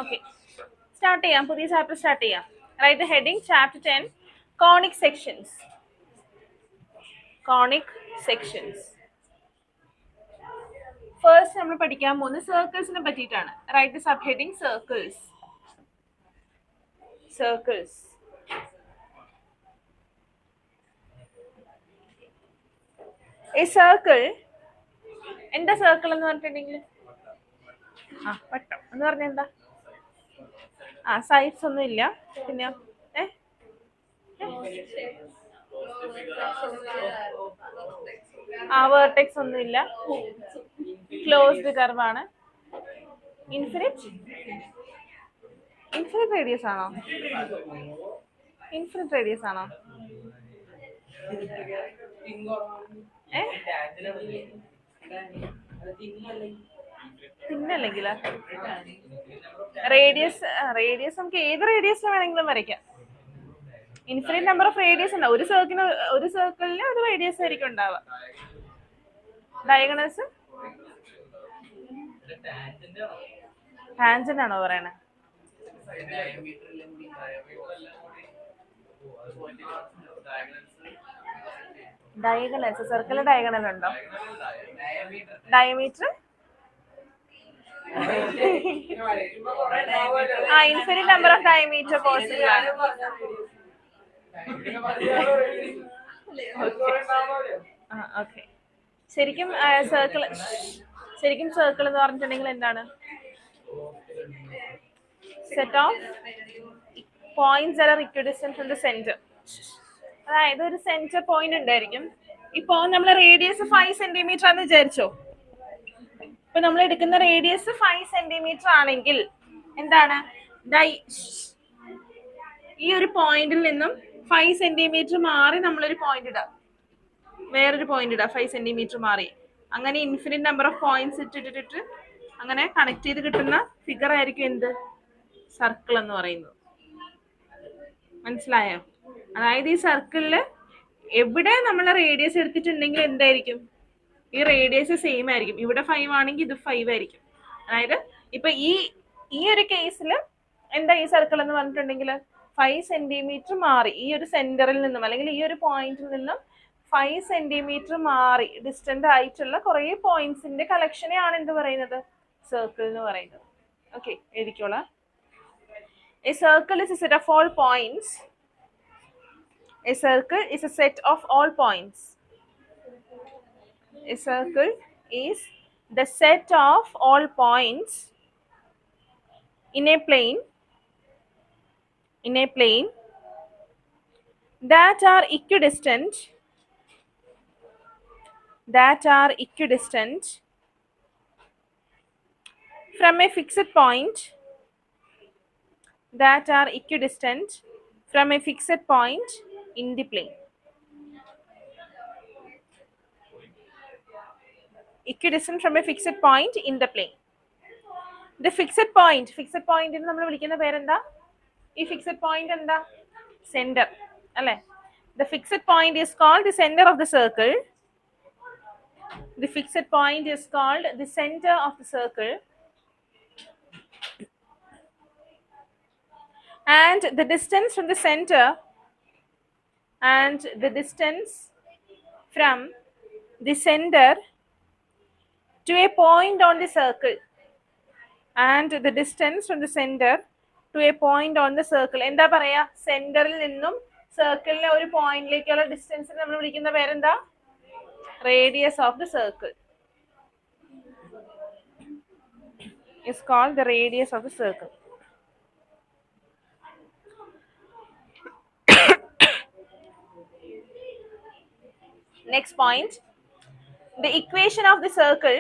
Okay. Start ചെയ്യാം. പുതിയ chapter start ചെയ്യാം. Write the heading chapter 10 conic sections. Conic sections. First നമ്മൾ പഠിക്കാൻ പോകുന്നത് സർക്കിൾസിനെ പറ്റിയിട്ടാണ്. Write the subheading circles. Circles. A circle. എന്താ സർക്കിൾ എന്ന് പറഞ്ഞിട്ടുണ്ടെങ്കിൽ വട്ടം എന്ന് പറഞ്ഞ എന്താ? സൈഡ്സ് ഒന്നും ഇല്ല. പിന്നെ വേർട്ടെക്സ് ഒന്നും ഇല്ല. ക്ലോസ്ഡ് കർവ് ആണ്. ഇൻഫിനിറ്റ് റേഡിയസ് ആണോ? ഇൻഫിനിറ്റ് റേഡിയസ് ആണോ? പിന്നല്ലെങ്കിൽ റേഡിയസ് നമുക്ക് ഏത് റേഡിയസിന് വേണമെങ്കിലും വരയ്ക്കാം. ഇൻഫിനിറ്റ് നമ്പർ ഓഫ് റേഡിയസ് ഉണ്ടാവും. ഒരു സർക്കിളിന് ഒരു റേഡിയസ് ആയിരിക്കും ഉണ്ടാവുക. ഡയഗണൽസ് ടാൻജന്റ് ആണോ പറയണേ? ഡയഗണൽസ് സർക്കിളിൽ ഡയഗണൽ ഉണ്ടോ? Diameter infinite number of diameter possible ആണ്. ഓക്കെ. ശരിക്കും സർക്കിൾ എന്ന് പറഞ്ഞിട്ടുണ്ടെങ്കിൽ എന്താണ്? Set of points that are equidistant from the center. അതായത് ഒരു സെന്റർ പോയിന്റ് ഉണ്ടായിരിക്കും. ഇപ്പോ നമ്മൾ റേഡിയസ് 5 സെന്റിമീറ്റർ ആണെന്ന് വിചാരിച്ചോ. ഇപ്പൊ നമ്മൾ എടുക്കുന്ന റേഡിയസ് 5 സെന്റിമീറ്റർ ആണെങ്കിൽ എന്താണ്? ഈ ഒരു പോയിന്റിൽ നിന്നും 5 സെന്റിമീറ്റർ മാറി നമ്മളൊരു പോയിന്റ് ഇടാം, വേറൊരു പോയിന്റ് ഇടാം 5 സെന്റിമീറ്റർ മാറി. അങ്ങനെ ഇൻഫിനിറ്റ് നമ്പർ ഓഫ് പോയിന്റ്സ് ഇട്ടിട്ടിട്ട് അങ്ങനെ കണക്ട് ചെയ്ത് കിട്ടുന്ന ഫിഗർ ആയിരിക്കും എന്ത്? സർക്കിൾ എന്ന് പറയുന്നത്. മനസ്സിലായോ? അതായത് ഈ സർക്കിളില് എവിടെ നമ്മൾ റേഡിയസ് എടുത്തിട്ടുണ്ടെങ്കിൽ എന്തായിരിക്കും? ഈ റേഡിയസ് സെയിം ആയിരിക്കും. ഇവിടെ 5 ആണെങ്കിൽ ഇത് 5 ആയിരിക്കും. അതായത് ഇപ്പൊ ഈ ഒരു കേസിൽ എന്താ ഈ സർക്കിൾ എന്ന് പറഞ്ഞിട്ടുണ്ടെങ്കിൽ 5 സെന്റിമീറ്റർ മാറി ഈ ഒരു സെന്ററിൽ നിന്നും അല്ലെങ്കിൽ ഈ ഒരു പോയിന്റിൽ നിന്നും 5 സെന്റിമീറ്റർ മാറി ഡിസ്റ്റന്റ് ആയിട്ടുള്ള കുറെ പോയിന്റ്സിന്റെ കളക്ഷനെയാണ് എന്ത് പറയുന്നത്? സർക്കിൾ എന്ന് പറയുന്നത്. Okay, എഴുതിക്കോളാം. A circle is a set of all points. A circle is a set of all points. A circle is the set of all points in a plane that are equidistant from a fixed point in the plane. Equidistant from a fixed point in the plane. The fixed point എന്ന് നമ്മൾ വിളിക്കുന്ന പേരെന്താ? ഈ fixed point എന്താ? Center അല്ലേ? The fixed point is called the center of the circle. The fixed point is called the center of the circle. And the distance from the center to a point on the circle എന്താ പറയാ? സെന്ററിൽ നിന്നും സർക്കിളിലെ ഒരു പോയിന്റിലേക്കുള്ള distance നമ്മൾ വിളിക്കുന്ന പേരെന്താ? Radius of the circle is called the radius of the circle. Next point, the equation of the circle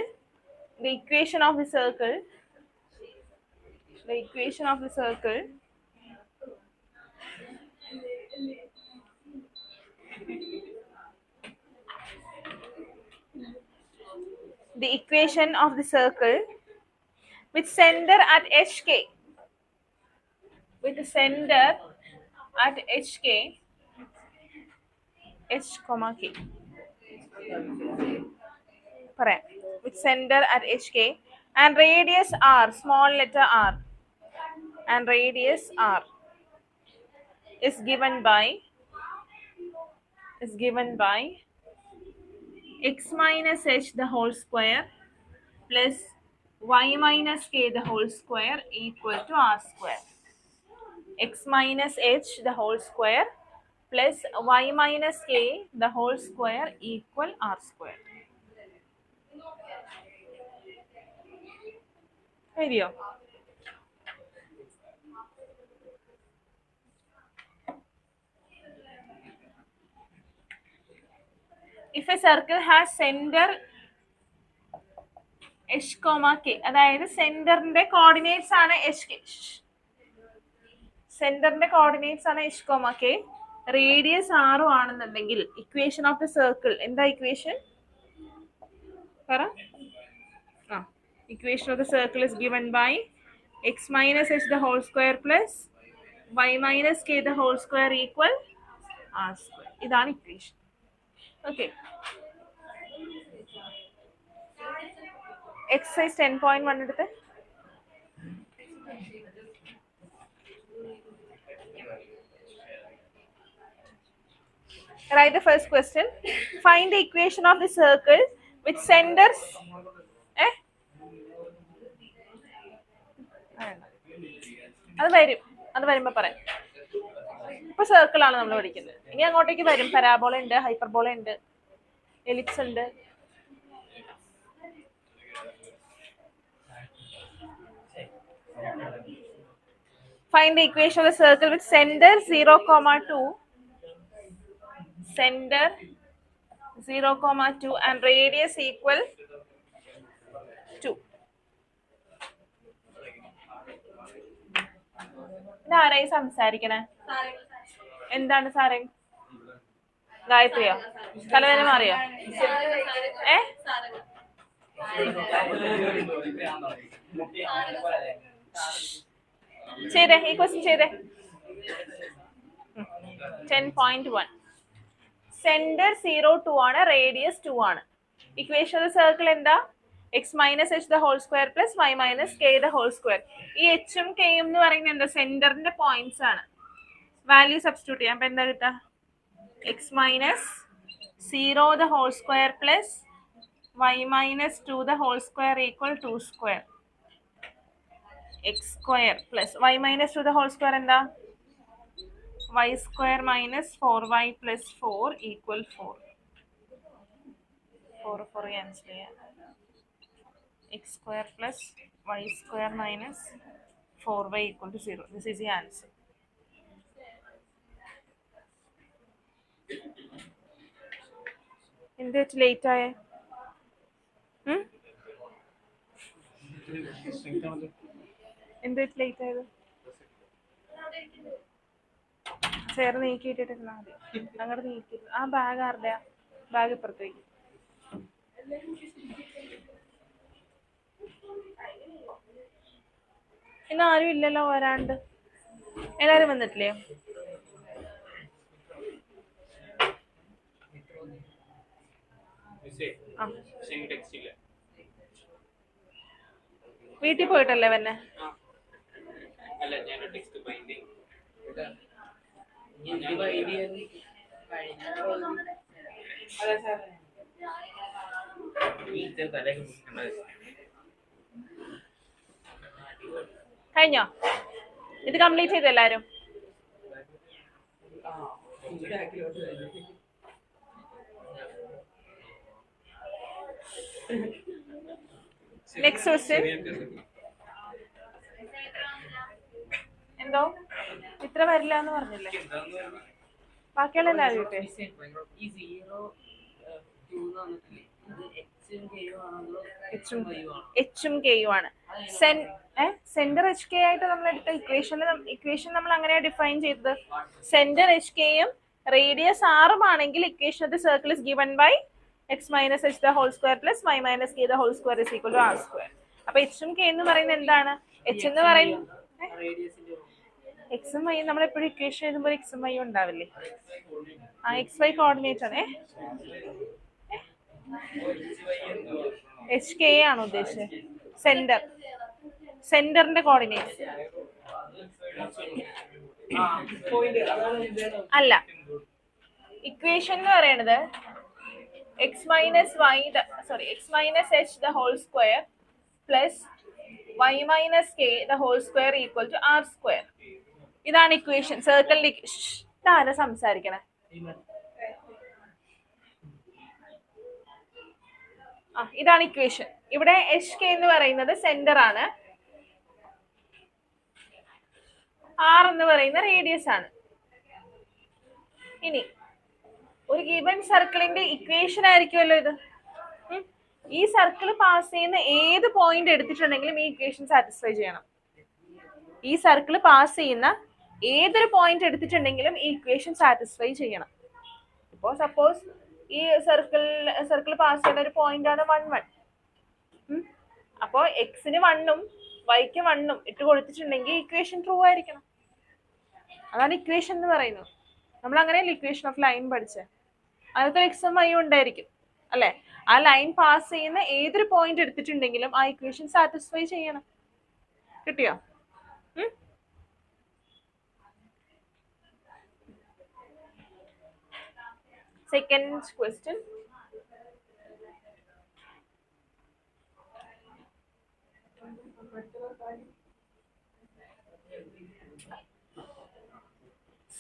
with center at HK h, k പറയാം. with center at HK and radius r, small letter r, and radius r is given by x minus h the whole square plus y minus k the whole square equal to r square. X minus h the whole square plus y minus k the whole square equal r square. എഴുതിയോ? If a circle has center h, k, അതായത് സെന്ററിന്റെ coordinates ആണ് h k. സെന്ററിന്റെ coordinates ആണ് h, k. Radius r ആണെന്നുണ്ടെങ്കിൽ equation of the circle എന്താ equation? പറ. Equation of the circle is given by x minus h the whole square plus y minus k the whole square equal r square. ഇതാണ് equation. Okay, exercise 10.1 എടുത്ത് write the first question. Find the equation of the circle with centers അത് വരുമ്പോ പറയാം. ഇപ്പൊ circle ആണ് നമ്മൾ പഠിക്കുന്നത്. ഇനി അങ്ങോട്ടേക്ക് വരും. പരാബോള ഉണ്ട്, ഹൈപ്പർബോള ഉണ്ട്, എലിപ്സ് ഉണ്ട്. Find the equation of the circle with center 0,2, center 0,2 and radius equal 2. ഇതാരായി സംസാരിക്കണേ? എന്താണ് സാറേ? ഗായത്രിയോ? തലവേദന മാറിയോ? ചെയ്തേ, ഈ ക്വസ്റ്റ്യൻ ചെയ്തേ. 10.1 സെന്റർ 0,2 ആണ്, റേഡിയസ് 2 ആണ്. ഇക്വേഷൻ ഓഫ് ദ സർക്കിൾ എന്താ? X minus h the whole square plus y minus k the whole square. ഈ എച്ചും കെയും എന്ന് പറയുന്നത് എന്താ? സെന്ററിന്റെ പോയിന്റ്സ് ആണ്. വാല്യൂ സബ്സ്റ്റിറ്റ്യൂട്ട് ചെയ്യാം. അപ്പൊ എന്താ കിട്ടുക? X minus 0 the whole square plus y minus 2 the whole square equal 2 square. X square plus y minus 2 the whole square എന്താ? y square minus 4y plus 4 equal 4. 4 cancel ചെയ്യാം. x square plus y square minus 4y equal to 0. This is the answer. എന്ത് late ആയേ? എന്ത് late ആയത്? Chair നീക്കിയിട്ടിരുന്നാ മതി. അങ്ങോട്ട് നീക്കിയിട്ട് ആ bag ആരുടെയാ? Bag ഇപ്പുറത്തേക്ക്. ഇന്ന് ആരും ഇല്ലല്ലോ വരാണ്ട്. എല്ലാരും വന്നിട്ടില്ലേ? വീട്ടിൽ പോയിട്ടല്ലേ വന്നെ? കഴിഞ്ഞോ? ഇത് കംപ്ലീറ്റ് ചെയ്ത് എല്ലാരും? Next question. എന്തോ ഇത്ര വരില്ല എന്ന് പറഞ്ഞില്ലേ? ബാക്കിയുള്ള എല്ലാവരും കിട്ടേ? എച്ചും കെയും ആണ്. സെന്റർ എച്ച് കെ ആയിട്ട് നമ്മൾ എടുത്ത ഇക്വേഷൻ നമ്മൾ അങ്ങനെയാ ഡിഫൈൻ ചെയ്തത്. സെന്റർ എച്ച് കെയും റേഡിയസ് ആറും ആണെങ്കിൽ equation of the circle is given by x minus h the whole square plus y minus k the whole square is equal to r square. അപ്പൊ എച്ചും കെ എന്ന് പറയുന്നത് എന്താണ്? എച്ച് എന്ന് പറയുന്നത് എക്സും വൈ. നമ്മൾ എപ്പോഴും ഇക്വേഷൻ എഴുതുമ്പോൾ എക്സും വൈ ഉണ്ടാവില്ലേ? ആ എക്സ് വൈ കോർഡിനേറ്റ് ആണ്. എച്ച് കെ ആണോ ഉദ്ദേശിച്ചത്? സെന്ററിന്റെ കോർഡിനേറ്റ്സ് അല്ല. ഇക്വേഷൻ എന്ന് പറയുന്നത് x minus h the whole square plus y minus k the whole square equal to r square. ഇതാണ് ഇക്വേഷൻ. സർക്കിളിന്റെ ഇതാണ് സംസാരിക്കണേ. ഇതാണ് ഇക്വേഷൻ. ഇവിടെ എച്ച് കെ എന്ന് പറയുന്നത് സെന്റർ ആണ്, ആർ എന്ന് പറയുന്ന റേഡിയസ് ആണ്. ഇനി ഒരു ഗിവൻ സർക്കിളിന്റെ ഇക്വേഷൻ ആയിരിക്കുമല്ലോ ഇത്. ഈ സർക്കിൾ പാസ് ചെയ്യുന്ന ഏത് പോയിന്റ് എടുത്തിട്ടുണ്ടെങ്കിലും ഈ ഇക്വേഷൻ സാറ്റിസ്ഫൈ ചെയ്യണം. ഈ സർക്കിൾ പാസ് ചെയ്യുന്ന ഏതൊരു പോയിന്റ് എടുത്തിട്ടുണ്ടെങ്കിലും ഈ ഇക്വേഷൻ സാറ്റിസ്ഫൈ ചെയ്യണം. ഇപ്പോൾ സപ്പോസ് ഈ സർക്കിൾ പാസ് ചെയ്യുന്ന ഒരു പോയിന്റ് ആണ് 1 1. അപ്പോൾ എക്സിന് 1 ഉം വൈക്ക് 1 ഉം ഇട്ട് കൊടുത്തിട്ടുണ്ടെങ്കിൽ ഇക്വേഷൻ ട്രൂ ആയിരിക്കണം. അതാണ് ഇക്വേഷൻ എന്ന് പറയുന്നത്. നമ്മൾ അങ്ങനെയല്ല ഇക്വേഷൻ ഓഫ് ലൈൻ പഠിച്ചത്. അതിനകത്ത് എക്സും വൈയും ഉണ്ടായിരിക്കും അല്ലെ. ആ ലൈൻ പാസ് ചെയ്യുന്ന ഏതൊരു പോയിന്റ് എടുത്തിട്ടുണ്ടെങ്കിലും ആ ഇക്വേഷൻ സാറ്റിസ്ഫൈ ചെയ്യണം. കിട്ടിയോ? Second question.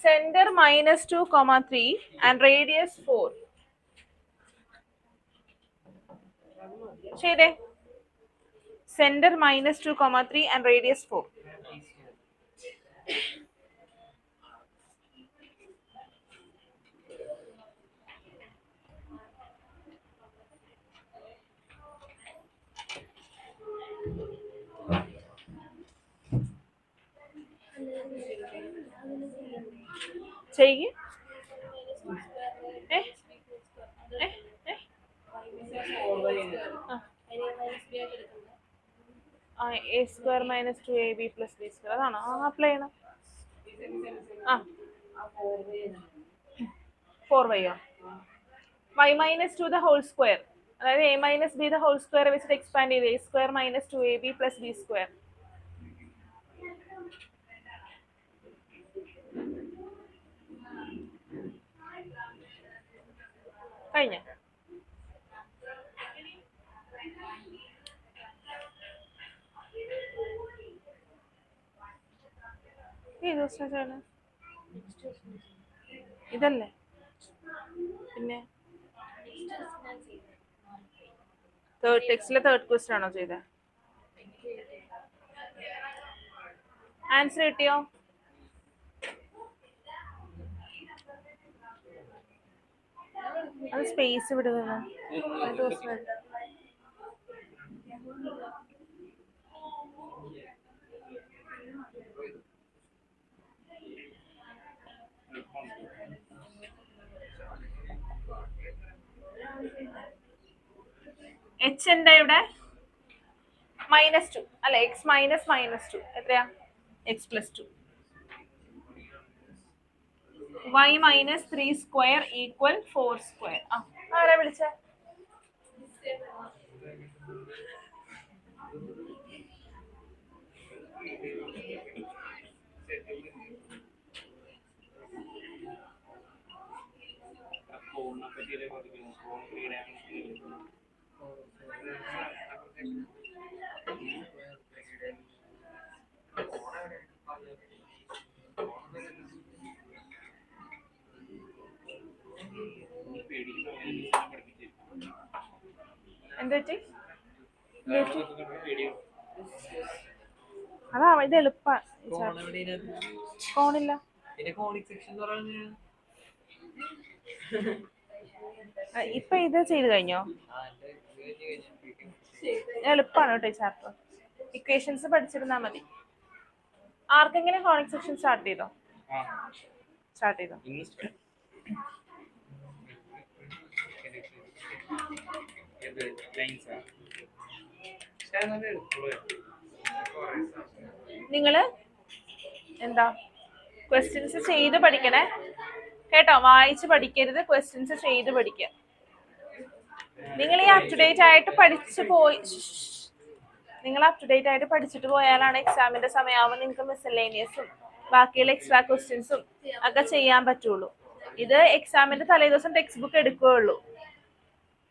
Center -2, 3 and radius 4. ശരി. Center -2, 3 and radius 4. ചെയ്യ്. a square minus 2ab plus b square അതാണോ അപ്ലൈ ചെയ്യണം? 4y y minus 2 the whole square, അതായത് a minus b the whole square വെച്ചിട്ട് expand ചെയ്ത് a square minus 2ab plus b square. കഴിഞ്ഞ ഇതല്ലേ? പിന്നെ ടെക്സ്റ്റിലെ third question ആണോ ചെയ്തത്? ആൻസർ കിട്ടിയോ? അത് സ്പേസ് വിടുക. എച്ച് എന്താ ഇവിടെ? -2 അല്ലെ? എക്സ് മൈനസ് -2 എത്രയാ? X plus 2. y minus 3 square equal 4 square. ആരാ വിളിച്ച? എന്താ? അതാ ഇത് എളുപ്പ. കോണില്ല. ഇപ്പൊ ഇത് ചെയ്ത് കഴിഞ്ഞോ? എളുപ്പമാണ് കേട്ടോ ഈ ചാപ്റ്റർ. ഇക്വേഷൻസ് പഠിച്ചിരുന്നാ മതി. ആർക്കെങ്കിലും കോണിക് സെക്ഷൻ സ്റ്റാർട്ട് ചെയ്തോ? നിങ്ങള് എന്താ ക്വസ്റ്റ്യൻസ് ചെയ്ത് പഠിക്കണേ കേട്ടോ. വായിച്ച് പഠിക്കരുത്, ക്വസ്റ്റ്യൻസ് ചെയ്ത് പഠിക്കുക. നിങ്ങൾ ഈ അപ് ടു ഡേറ്റ് ആയിട്ട് പഠിച്ചു പോയി നിങ്ങൾ അപ് ടു ഡേറ്റ് ആയിട്ട് പഠിച്ചിട്ട് പോയാലാണ് എക്സാമിന്റെ സമയമാകുമ്പോൾ നിങ്ങൾക്ക് മിസ്സലേനിയസും ബാക്കിയുള്ള എക്സ്ട്രാ ക്വസ്റ്റ്യൻസും ഒക്കെ ചെയ്യാൻ പറ്റുള്ളൂ. ഇത് എക്സാമിന്റെ തലേദിവസം ടെക്സ്റ്റ് ബുക്ക് എടുക്കുകയുള്ളൂ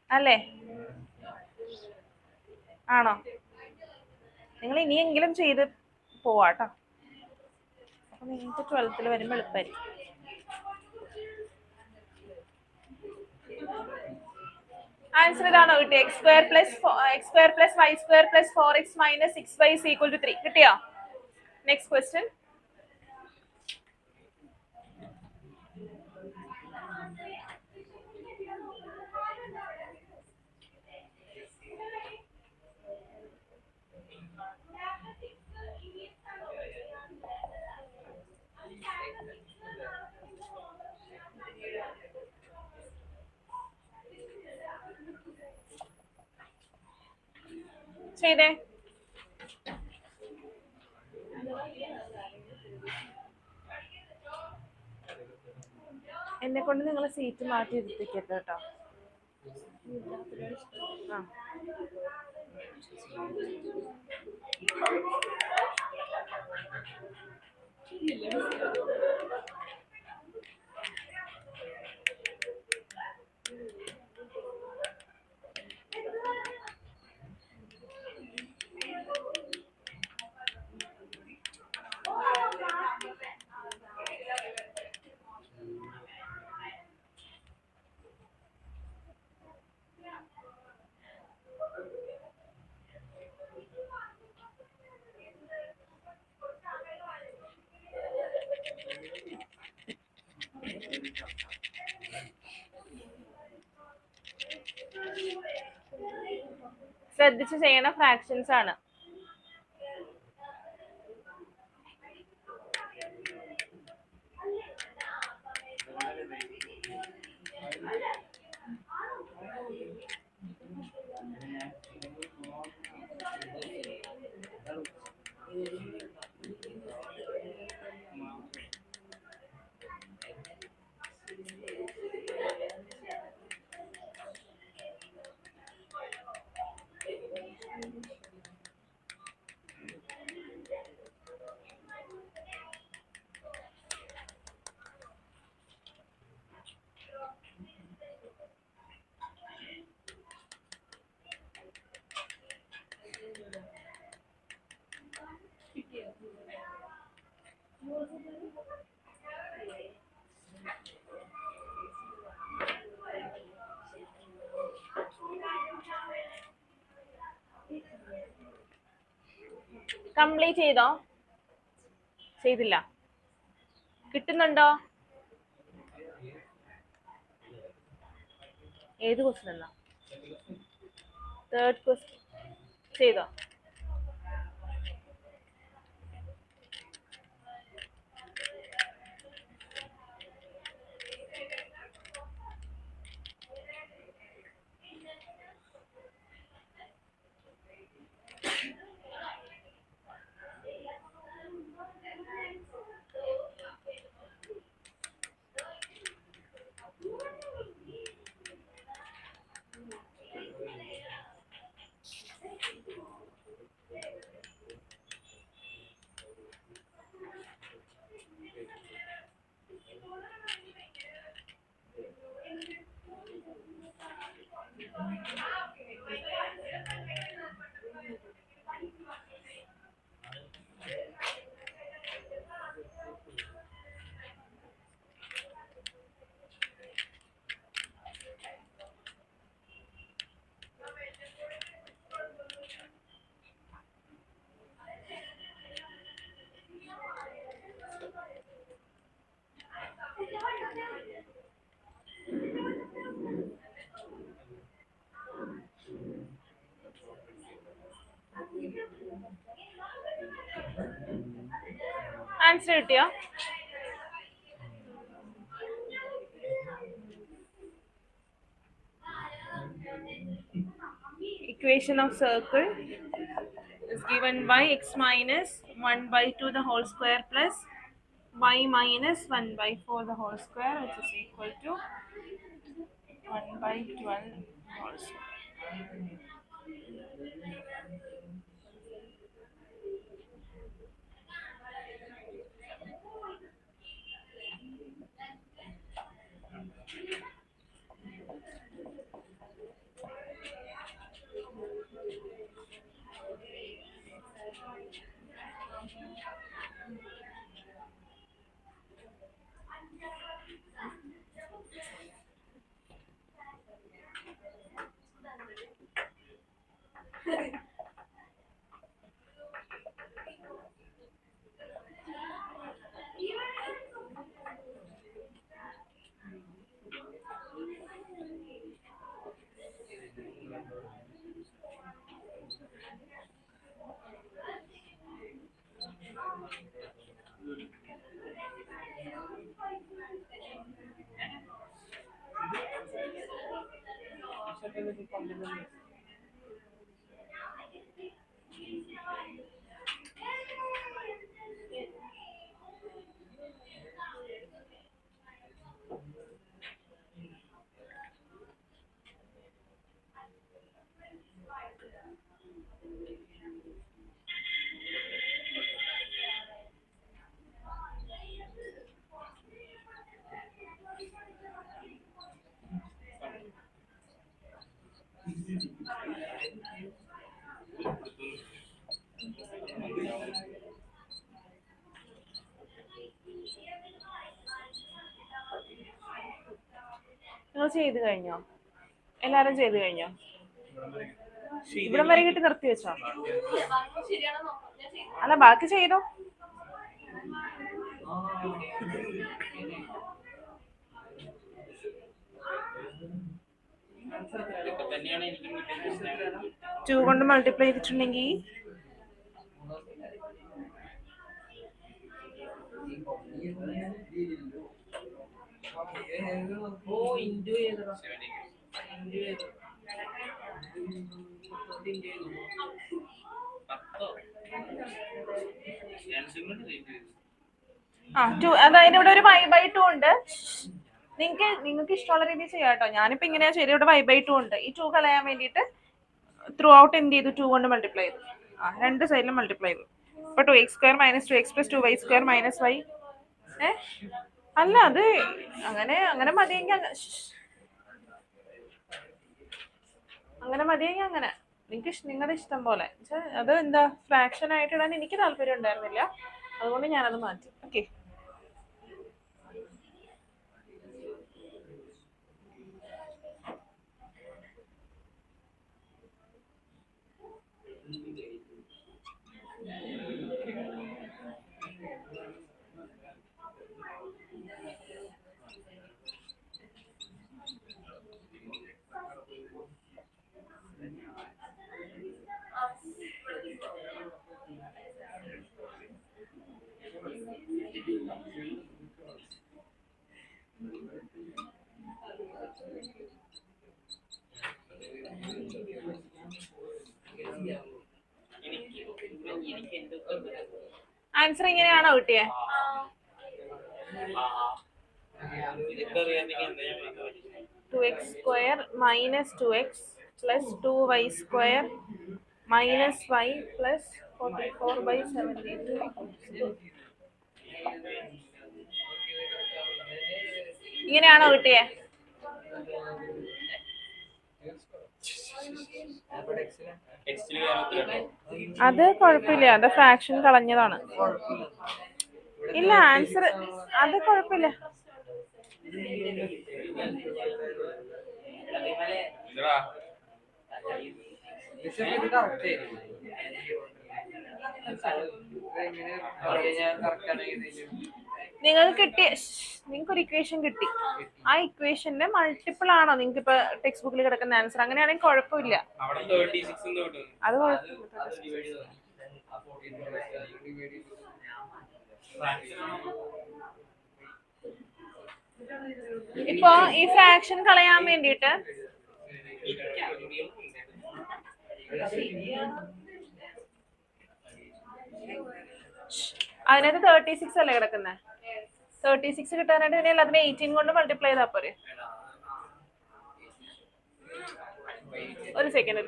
അല്ലേ? ആണോ? നിങ്ങൾ ഇനിയെങ്കിലും ചെയ്ത് പോവാട്ടോ. അപ്പൊ നിങ്ങൾക്ക് 12th വരുമ്പോൾ എളുപ്പമായിരിക്കും. ആൻസർ ഇതാണോ കിട്ടിയ? X square plus y square plus 4x minus 6y is equal to 3 കിട്ടിയോ? Next question. ചെയ്തേ. എന്നെ കൊണ്ട് നിങ്ങൾ സീറ്റ് മാറ്റി ഇരുത്തിക്കരുത് കേട്ടോ. ആ ശ്രദ്ധിച്ച് ചെയ്യണ ഫ്രാക്ഷൻസ് ആണ്. കംപ്ലീറ്റ് ചെയ്തോ? ചെയ്തില്ല? കിട്ടുന്നുണ്ടോ? ഏത് ക്വസ്റ്റ്യൻ എന്നാ? തേർഡ് ക്വസ്റ്റ്യൻ ചെയ്തോ? ആൻസർ കിട്ടിയോ? Equation of circle is given by x minus 1 by 2 the whole square plus y minus 1 by 4 the whole square, which is equal to 1 by 12 whole square. നിങ്ങൾ ചെയ്ത് കഴിഞ്ഞോ? എല്ലാരും ചെയ്ത് കഴിഞ്ഞോ? ഇവിടം വരെ കിട്ടി നിർത്തി വെച്ചോ? അല്ല ബാക്കി ചെയ്തോ. ടു കൊണ്ട് മൾട്ടിപ്ലൈ ചെയ്തിട്ടുണ്ടെങ്കിൽ അതായത് ഇവിടെ ഒരു 5/2 ഉണ്ട്. നിങ്ങൾക്ക് ഇഷ്ടമുള്ള രീതിയിൽ ചെയ്യാം കേട്ടോ. ഞാനിപ്പോ ഇങ്ങനെയാ ചെയ്ത്. ഇവിടെ 5/2 ഉണ്ട്. ഈ 2 കളയാൻ വേണ്ടിയിട്ട് ത്രൂ ഔട്ട് എന്ത് ചെയ്തു? 2 കൊണ്ട് മൾട്ടിപ്ലൈ ചെയ്തു. രണ്ട് സൈഡിലും മൾട്ടിപ്ലൈ ചെയ്തു. ഇപ്പൊ 2x² - 2x + 2y² - y. അല്ല അത് അങ്ങനെ മതിയെങ്കിൽ അങ്ങനെ നിങ്ങളുടെ ഇഷ്ടം പോലെ. അത് എന്താ ഫ്രാക്ഷൻ ആയിട്ട് ഇടാൻ എനിക്ക് താല്പര്യം ഉണ്ടായിരുന്നില്ല, അതുകൊണ്ട് ഞാനത് മാറ്റി. ഓക്കെ. ആൻസർ ഇങ്ങനെയാണോ കിട്ടിയേ? 2x² - 2x + 2y² - y + 44/72. ഇങ്ങനെയാണോ കിട്ടിയേ? അത് കുഴപ്പമില്ല, അത് ഫ്രാക്ഷൻ കളഞ്ഞതാണ്. ഇല്ല ആൻസർ അത് കുഴപ്പമില്ല. നിങ്ങൾക്ക് ഒരു ഇക്വേഷൻ കിട്ടി. ആ ഇക്വേഷന്റെ മൾട്ടിപ്പിൾ ആണോ നിങ്ങൾക്ക് ഇപ്പൊ ടെക്സ്റ്റ് ബുക്കിൽ കിടക്കുന്ന ആൻസർ? അങ്ങനെയാണെങ്കിൽ കുഴപ്പമില്ല. അത് ഇപ്പൊ ഈ ഫ്രാക്ഷൻ കളയാൻ വേണ്ടിട്ട് അതിനകത്ത് 36 അല്ലേ കിടക്കുന്നത്? 36 കിട്ടാനായിട്ട് പിന്നെ അതിനെ 18 കൊണ്ട് മൾട്ടിപ്ലൈ ചെയ്താൽ പോരെ? ഒരു സെക്കൻഡ്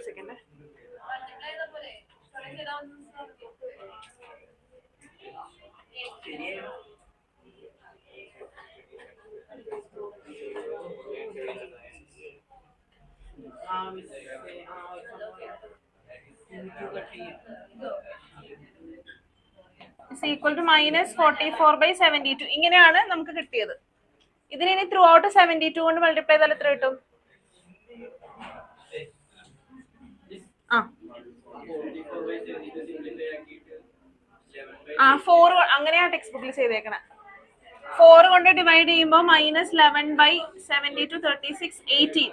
ഈക്വൽ ടു -44/72 ഇങ്ങനെയാണ് നമുക്ക് കിട്ടിയത്. ഇതിനെ ഇനി ത്രൂ ഔട്ട് 72 കൊണ്ട് മൾട്ടിപ്ലൈ ചെയ്താൽ എത്ര കിട്ടും? ആ 4 അങ്ങനെയാ ടെക്സ്റ്റ് ബുക്കിൽ ചെയ്തേക്കണേ. 4 കൊണ്ട് ഡിവൈഡ് ചെയ്യുമ്പോൾ -11/72 36 18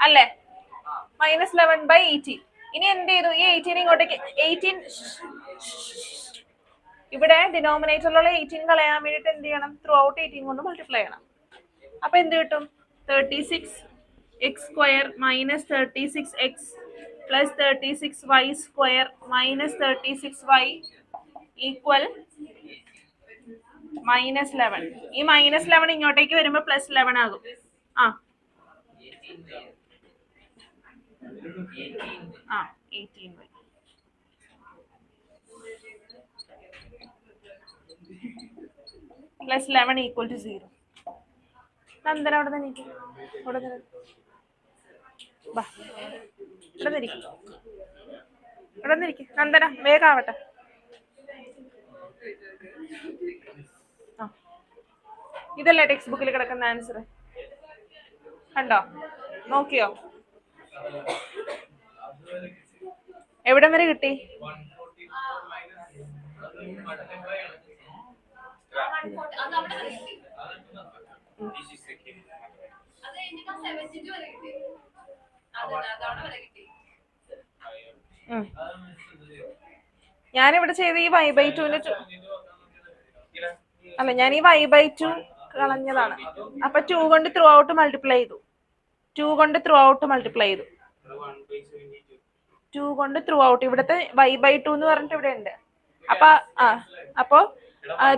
അല്ലേ? -11/18. ഇനി എന്ത് ചെയ്തു? ഈ 18 ഇങ്ങോട്ടേക്ക് 18 ഇവിടെ ഡിനോമിനേറ്ററിലുള്ള 18 കളയാൻ വേണ്ടിട്ട് എന്ത് ചെയ്യണം? ത്രൂ ഔട്ട് 18 കൊണ്ട് മൾട്ടിപ്ലൈ ചെയ്യണം. അപ്പൊ എന്ത് കിട്ടും? 36x² - 36x + 36y² - 36y equal -11. ഈ -11 ഇങ്ങോട്ടേക്ക് വരുമ്പോ +11 ആകും. 18 +11 ഈക്വൽ ടു 0. നന്ദന അവിടെ തന്നെ നന്ദന വേഗം ആവട്ടെ. ഇതല്ലേ ടെക്സ്റ്റ് ബുക്കിൽ കിടക്കുന്ന ആൻസർ? കണ്ടോ? നോക്കിയോ? എവിടം വരെ കിട്ടി? ഞാനിവിടെ ചെയ്ത ഈ y/2 അല്ല, ഞാൻ ഈ y/2 കളഞ്ഞതാണ്. അപ്പൊ 2 കൊണ്ട് ത്രൂ ഔട്ട് മൾട്ടിപ്ലൈ ചെയ്തു. 2 കൊണ്ട് ത്രൂ ഔട്ട് ഇവിടുത്തെ y/2 എന്ന് പറഞ്ഞിട്ട് ഇവിടെ ഉണ്ട്. അപ്പൊ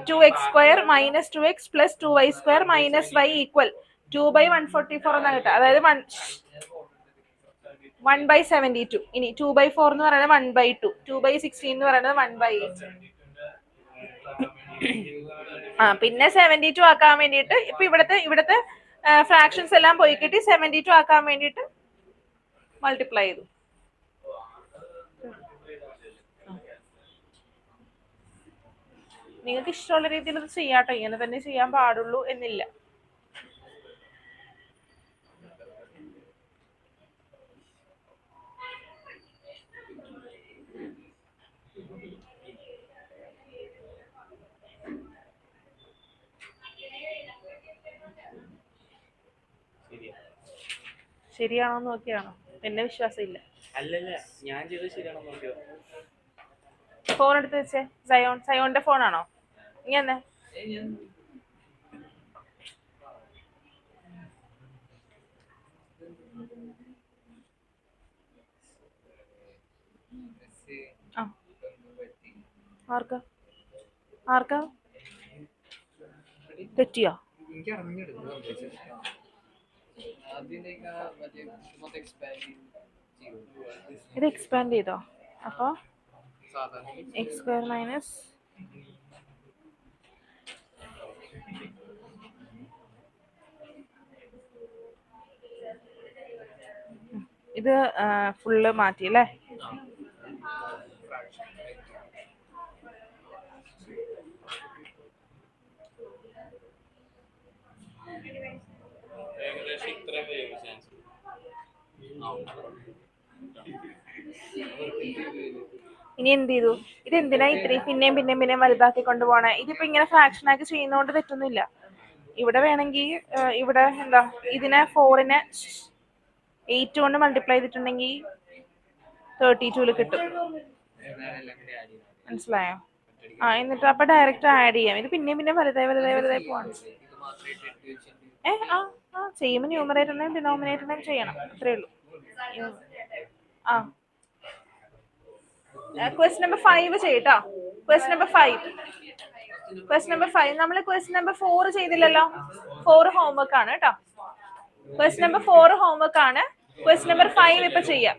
2x² - 2x + 2y² - y equal 2/144 എന്നാ കിട്ടുക. അതായത് 1/72. ഇനി 2/4 എന്ന് പറയുന്നത് 1/2, 2/16 എന്ന് പറയുന്നത് 1/8. പിന്നെ 72 ആക്കാൻ വേണ്ടിയിട്ട് ഇപ്പൊ ഇവിടുത്തെ ഫ്രാക്ഷൻസ് എല്ലാം പോയി കിട്ടി. 72 ആക്കാൻ വേണ്ടിയിട്ട് മൾട്ടിപ്ലൈ ചെയ്തു. നിങ്ങൾക്ക് ഇഷ്ടമുള്ള രീതിയിൽ ഇത് ചെയ്യാട്ടോ. ഇങ്ങനെ തന്നെ ചെയ്യാൻ പാടുള്ളൂ എന്നില്ല. ശരിയാണോ നോക്കിയാണോ? എന്നെ വിശ്വാസം ഇല്ല. ഫോൺ എടുത്ത് വെച്ചേ. സയോണിന്റെ ഫോണാണോ? ഇങ്ങനെ ആർക്കാ തെറ്റിയോ? ഇത് എക്സ്പാൻഡ് ചെയ്തോ? അപ്പൊ x² - ഇത് ഫുള്ള് മാറ്റി അല്ലേ? ഇനി എന്ത് ചെയ്തു? ഇതെന്തിനാ ഇത്രയും പിന്നെയും വലുതാക്കി കൊണ്ടുപോണേ? ഇതിപ്പോ ഇങ്ങനെ ഫ്രാക്ഷൻ ആക്കി ചെയ്യുന്നോണ്ട് തെറ്റൊന്നുമില്ല. ഇവിടെ വേണമെങ്കിൽ ഇവിടെ എന്താ ഇതിനെ 4നെ 8 കൊണ്ട് മൾട്ടിപ്ലൈ ചെയ്തിട്ടുണ്ടെങ്കിൽ 32 കിട്ടും. മനസ്സിലായോ? എന്നിട്ട് അപ്പൊ ഡയറക്റ്റ് ആഡ് ചെയ്യാം. ഇത് പിന്നെയും വലുതായി പോവാണ്. ചെയ്യുമ്പോൾ ന്യൂമറേറ്ററിനെയും ഡിനോമിനേറ്ററിനെയും ചെയ്യണം. അത്രേ ഉള്ളൂ. ക്വസ്റ്റ്യൻ നമ്പർ 5 ചെയ്യട്ടോ. ക്വസ്റ്റ്യൻ നമ്പർ 5 നമ്മൾ ക്വസ്റ്റ്യൻ നമ്പർ 4 ചെയ്തില്ലല്ലോ. 4 ഹോംവർക്ക് ആണ് കേട്ടോ. ക്വസ്റ്റ്യൻ നമ്പർ 4 ഹോംവർക്ക് ആണ്. ക്വസ്റ്റ്യൻ നമ്പർ 5 ഇപ്പൊ ചെയ്യാം.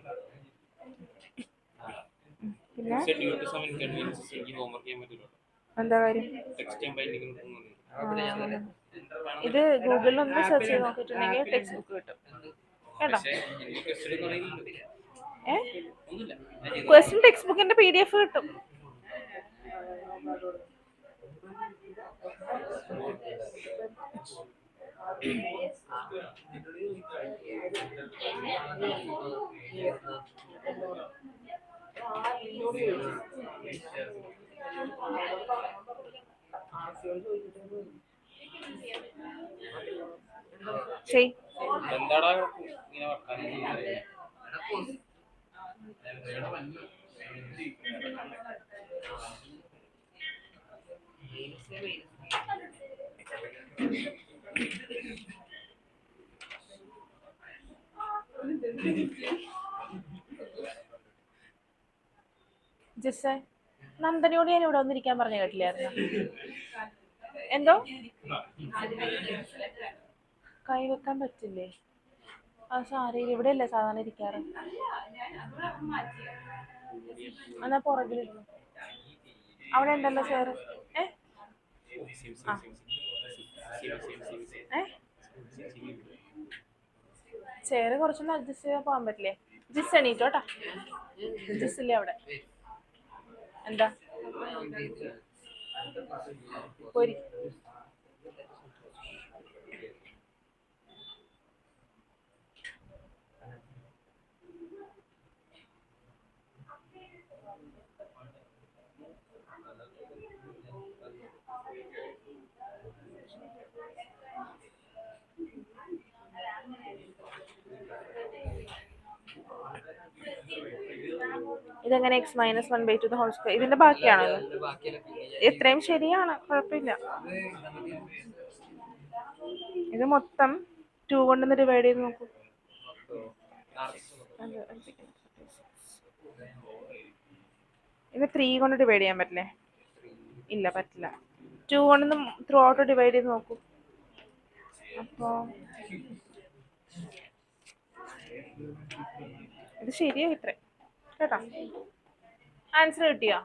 പിന്നെ എന്താ കാര്യം? ഇത് ഗൂഗിളിൽ ഒന്ന് സെർച്ച് ചെയ്ത് നോക്കിയിട്ടുണ്ടെങ്കിൽ ടെക്സ്റ്റ് ബുക്ക് കിട്ടും കേട്ടോ. ക്വസ്റ്റ്യൻ ടെക്സ്റ്റ് ബുക്കിന്റെ PDF കിട്ടും. ശരി, ജിസേ നന്ദനയോട് ഞാൻ ഇവിടെ വന്നിരിക്കാൻ പറഞ്ഞു കേട്ടില്ലായിരുന്നു? എന്തോ കൈവെക്കാൻ പറ്റില്ലേ? ആ സാരയില്ല, ഇവിടെ അല്ലേ സാധാരണ ഇരിക്കാറ്. എന്നാ പുറകിലിരുന്നു, അവിടെ ഉണ്ടല്ലോ ചേറ്. ചേറ് കുറച്ചൊന്ന് അഡ്ജസ്റ്റ് ചെയ്യാൻ പോകാൻ പറ്റില്ലേ? ജിസ് എണീറ്റോട്ടാ, ജിസ്സില്ലേ അവിടെ? എന്താ പോരി? ഇതെങ്ങനെ x - 1/2 ഹോൾ സ്ക്വയർ? ഇതിന്റെ ബാക്കിയാണോ? എത്രയും ശരിയാണ്, കുഴപ്പമില്ല. ഇത് മൊത്തം 2 കൊണ്ടൊന്ന് ഡിവൈഡ് ചെയ്ത് നോക്കൂ. ഇത് 3 കൊണ്ട് ഡിവൈഡ് ചെയ്യാൻ പറ്റില്ലേ? ഇല്ല, പറ്റില്ല. 2 കൊണ്ടൊന്ന് ത്രൂ ഔട്ട് ഡിവൈഡ് ചെയ്ത് നോക്കൂ. അപ്പോ ഇത് ശരിയാ ഇത്രേ കേട്ടോ. ആൻസർ കിട്ടിയോ?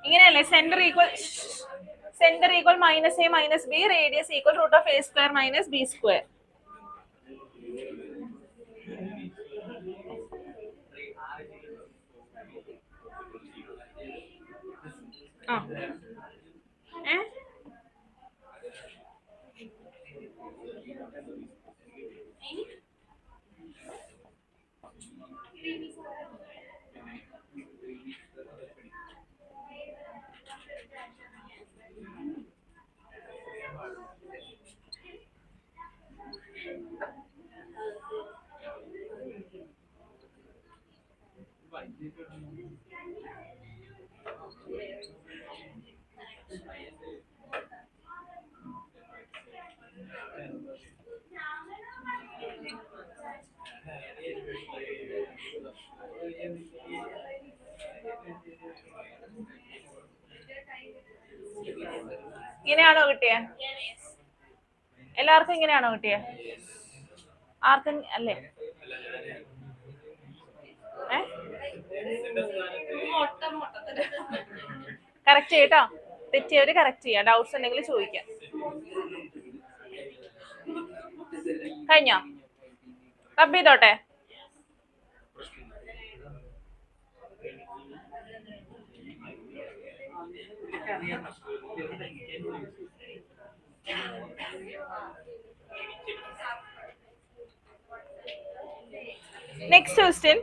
ഇങ്ങനെയല്ലേ? Centre equal -a - b, radius equal √a² - b². ഇങ്ങനെയാണോ കിട്ടിയേ? എല്ലാവർക്കും ഇങ്ങനെയാണോ കിട്ടിയേ? ആർക്കും അല്ലേ? കറക്റ്റ് ചെയ്യട്ടോ, തെറ്റിയവര് കറക്റ്റ് ചെയ്യാം. ഡൗട്ട്സ് ഉണ്ടെങ്കിൽ ചോദിക്കാം. കഴിഞ്ഞോ? റബ്ബ് ചെയ്തോട്ടെ. Next question.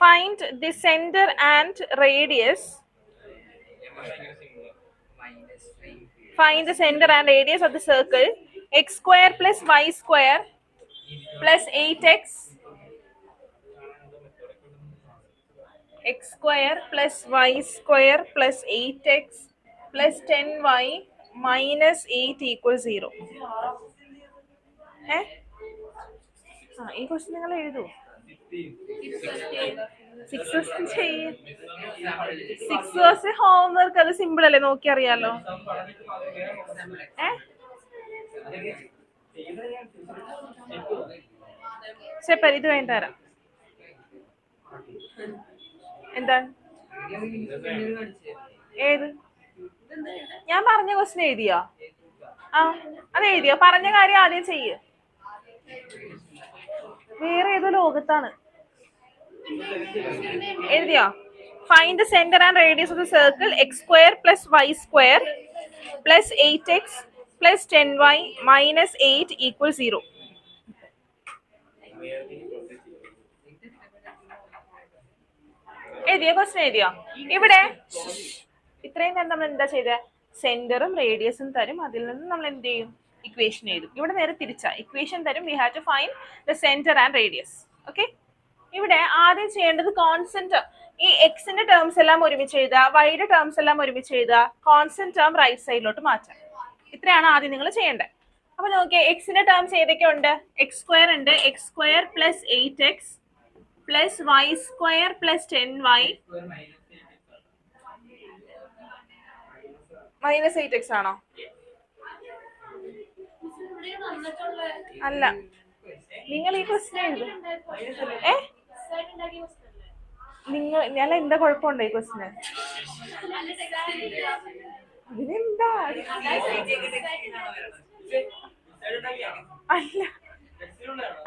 Find the center and radius Find the center and radius of the circle. X square plus y square plus 8x. X square plus y square plus 8x plus 10y minus 8 equals 0. ഈ question നിങ്ങൾ എഴുതൂ. 6 homework അത് simple അല്ലേ, നോക്കി അറിയാലോ. ശരി, ഇത് വേണ്ട തരാം. എന്താ ഏത് ഞാൻ പറഞ്ഞ ക്വസ്റ്റ്യൻ എഴുതിയോ? അത് എഴുതിയോ? പറഞ്ഞ കാര്യം ആദ്യം ചെയ്യ്. വേറെ ഏതോ ലോകത്താണ്. എഴുതിയോ? Find the center and radius of the circle. X square plus y square plus 8x plus 10y minus 8 equals 0. എഴുതിയോ? ക്വസ്റ്റ്യൻ എഴുതിയോ? ഇവിടെ ഇത്രയും നേരം നമ്മൾ എന്താ ചെയ്തത്? സെന്ററും റേഡിയസും തരും, അതിൽ നിന്ന് നമ്മൾ എന്ത് ചെയ്യും? ഇക്വേഷൻ എഴുതും. ഇവിടെ നേരെ തിരിച്ചാ, ഇക്വേഷൻ തരും, we have to find the centre and radius. Okay, ഇവിടെ ആദ്യം ചെയ്യേണ്ടത് കോൺസ്റ്റന്റ്, ഈ എക്സിന്റെ ടേംസ് എല്ലാം ഒരുമിച്ച് എഴുതുക, വൈയുടെ ടേംസ് എല്ലാം ഒരുമിച്ച് എഴുതുക, കോൺസ്റ്റന്റ് ടേം റൈറ്റ് സൈഡിലോട്ട് മാറ്റാം. ഇത്രയാണ് ആദ്യം നിങ്ങൾ ചെയ്യേണ്ടത്. അപ്പൊ നോക്കിയേ, എക്സിന്റെ ടേംസ് ഏതൊക്കെ ഉണ്ട്? എക്സ് സ്ക്വയർ ഉണ്ട്. X square plus 8x plus y square plus 10y minus 8x ആണോ? അല്ല, നിങ്ങൾ ഈ ക്വസ്റ്റ്യൻ എഴുതും. ഞാൻ എന്താ കുഴപ്പമുണ്ടോ ഈ ക്വസ്റ്റ്യന്? അതിനെന്താ?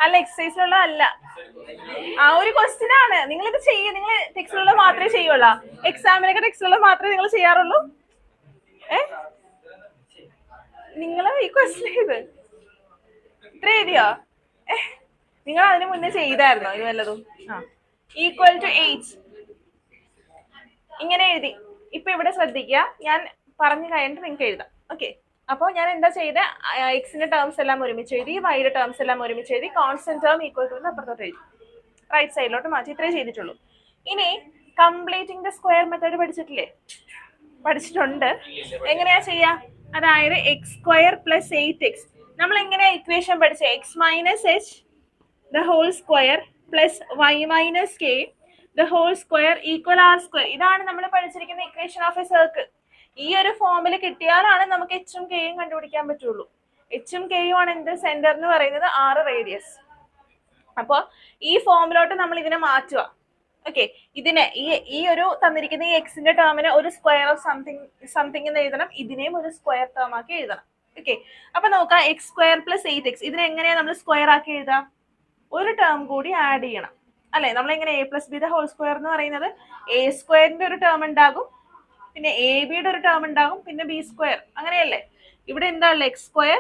അല്ല, എക്സസൈസിലുള്ള അല്ല, ആ ഒരു ക്വസ്റ്റ്യൻ ആണ്. നിങ്ങൾ ഇത് ചെയ്യ, നിങ്ങൾ ടെക്സ്റ്റിലുള്ള മാത്രമേ ചെയ്യുള്ളൂ. എക്സാമിനൊക്കെ ടെക്സ്റ്റിലുള്ള മാത്രമേ നിങ്ങൾ ചെയ്യാറുള്ളൂ. നിങ്ങൾ ഈ ക്വസ്റ്റ്യൻ ചെയ്ത് ഇത്ര എഴുതിയോ? നിങ്ങൾ അതിന് മുന്നേ ചെയ്തായിരുന്നോ ഇത് വല്ലതും? ഈക്വൽ ടു 8 ഇങ്ങനെ എഴുതി. ഇപ്പൊ ഇവിടെ ശ്രദ്ധിക്കുക, ഞാൻ പറഞ്ഞു കഴിഞ്ഞിട്ട് നിങ്ങൾക്ക് എഴുതാം. ഓക്കെ, അപ്പോൾ ഞാൻ എന്താ ചെയ്ത? എക്സിന്റെ ടേംസ് എല്ലാം ഒരുമിച്ച് എഴുതി, വൈയുടെ ടേംസ് എല്ലാം ഒരുമിച്ച് എഴുതി, കോൺസ്റ്റന്റ് ടേം ഈക്വൽ ടു അപ്പുറത്തോട്ട് എഴുതി, റൈറ്റ് സൈഡിലോട്ട് മാറ്റി. ഇത്രേ ചെയ്തിട്ടുള്ളൂ. ഇനി കംപ്ലീറ്റിംഗ് ദ സ്ക്വയർ മെത്തേഡ് പഠിച്ചിട്ടില്ലേ? പഠിച്ചിട്ടുണ്ട്. എങ്ങനെയാ ചെയ്യാ? അതായത് എക്സ് സ്ക്വയർ പ്ലസ് 8x, നമ്മൾ എങ്ങനെയാ ഇക്വേഷൻ പഠിച്ചത്? X minus h the whole square plus y minus k the whole square equal r square. ഇതാണ് നമ്മൾ പഠിച്ചിരിക്കുന്ന ഇക്വേഷൻ ഓഫ് എ സർക്കിൾ. ഈ ഒരു ഫോമിൽ കിട്ടിയാലാണ് നമുക്ക് എച്ചും കെയും കണ്ടുപിടിക്കാൻ പറ്റുള്ളൂ. എച്ചും കെയും ആണ് എന്ത്? സെന്റർ എന്ന് പറയുന്നത്, 6 റേഡിയസ്. അപ്പൊ ഈ ഫോമിലോട്ട് നമ്മൾ ഇതിനെ മാറ്റുക. ഓക്കെ, ഇതിനെ ഈ ഒരു തന്നിരിക്കുന്ന ഈ എക്സിന്റെ ടേമിനെ ഒരു സ്ക്വയർ ഓഫ് സംതിങ് എന്ന് എഴുതണം, ഇതിനെയും ഒരു സ്ക്വയർ ടേം ആക്കി എഴുതണം. ഓക്കെ, അപ്പൊ നോക്കാം, എക്സ് സ്ക്വയർ പ്ലസ് 8x ഇതിനെ എങ്ങനെയാ നമ്മൾ സ്ക്വയർ ആക്കി എഴുതാം? ഒരു ടേം കൂടി ആഡ് ചെയ്യണം അല്ലെ? നമ്മൾ എങ്ങനെ a plus b the whole square എന്ന് പറയുന്നത്, എ സ്ക്വയറിന്റെ ഒരു ടേം ഉണ്ടാകും, പിന്നെ എ ബിയുടെ ഒരു ടേം ഉണ്ടാകും, പിന്നെ ബി സ്ക്വയർ, അങ്ങനെയല്ലേ? ഇവിടെ എന്താ ഉള്ളത്? X square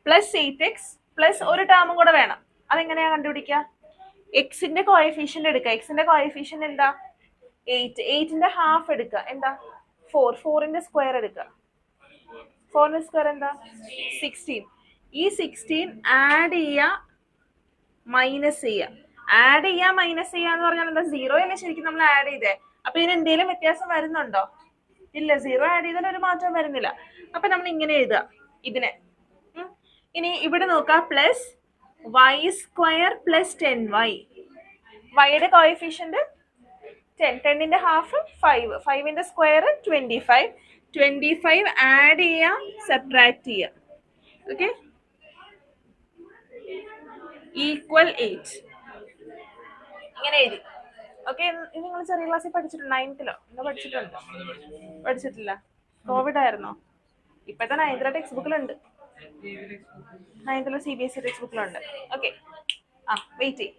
plus 8x plus ഒരു ടേമും കൂടെ വേണം. അതെങ്ങനെയാ കണ്ടുപിടിക്കുക? എക്സിന്റെ കോഎഫിഷ്യന്റ് എടുക്കുക. എക്സിന്റെ കോഎഫിഷ്യന്റ് എന്താ? 8. 8ന്റെ ഹാഫ് എടുക്കുക, എന്താ? 4. 4ന്റെ സ്ക്വയർ എടുക്കുക. 4ന്റെ സ്ക്വയർ എന്താ? 16. ഈ 16 ആഡ് ചെയ്യുക, മൈനസ് ചെയ്യുക. ആഡ് ചെയ്യുക, മൈനസ് ചെയ്യുക എന്ന് പറഞ്ഞാൽ എന്താ? 0 അല്ലേ ശരിക്കും നമ്മൾ ആഡ് ചെയ്തേ? അപ്പൊ ഇതിന് എന്തെങ്കിലും വ്യത്യാസം വരുന്നുണ്ടോ? ഇല്ല, 0 ആഡ് ചെയ്താൽ ഒരു മാറ്റം വരുന്നില്ല. അപ്പൊ നമ്മൾ ഇങ്ങനെ എഴുതുക ഇതിനെ. ഇനി ഇവിടെ നോക്കാം, plus y square plus 10y. വൈയുടെ കോഎഫിഷ്യന്റ് 10. 10ന്റെ ഹാഫ് 5. 5ന്റെ സ്ക്വയർ 25. 25 ആഡ് ചെയ്യുക, സബ്ട്രാക്ട് ചെയ്യുക. ഓക്കെ, ഈക്വൽ 8 ഇങ്ങനെ എഴുതി. ഓക്കെ, ഇത് നിങ്ങൾ ചെറിയ ക്ലാസ്സിൽ പഠിച്ചിട്ടുണ്ട്, 9th എന്താ പഠിച്ചിട്ടുണ്ട്? പഠിച്ചിട്ടില്ല, കോവിഡ് ആയിരുന്നോ? ഇപ്പഴത്തെ 9th ടെക്സ്റ്റ് ബുക്കിലുണ്ട്, 9th CBSE ടെക്സ്റ്റ് ബുക്കിലുണ്ട്. ഓക്കെ, വെയിറ്റ് ചെയ്യും.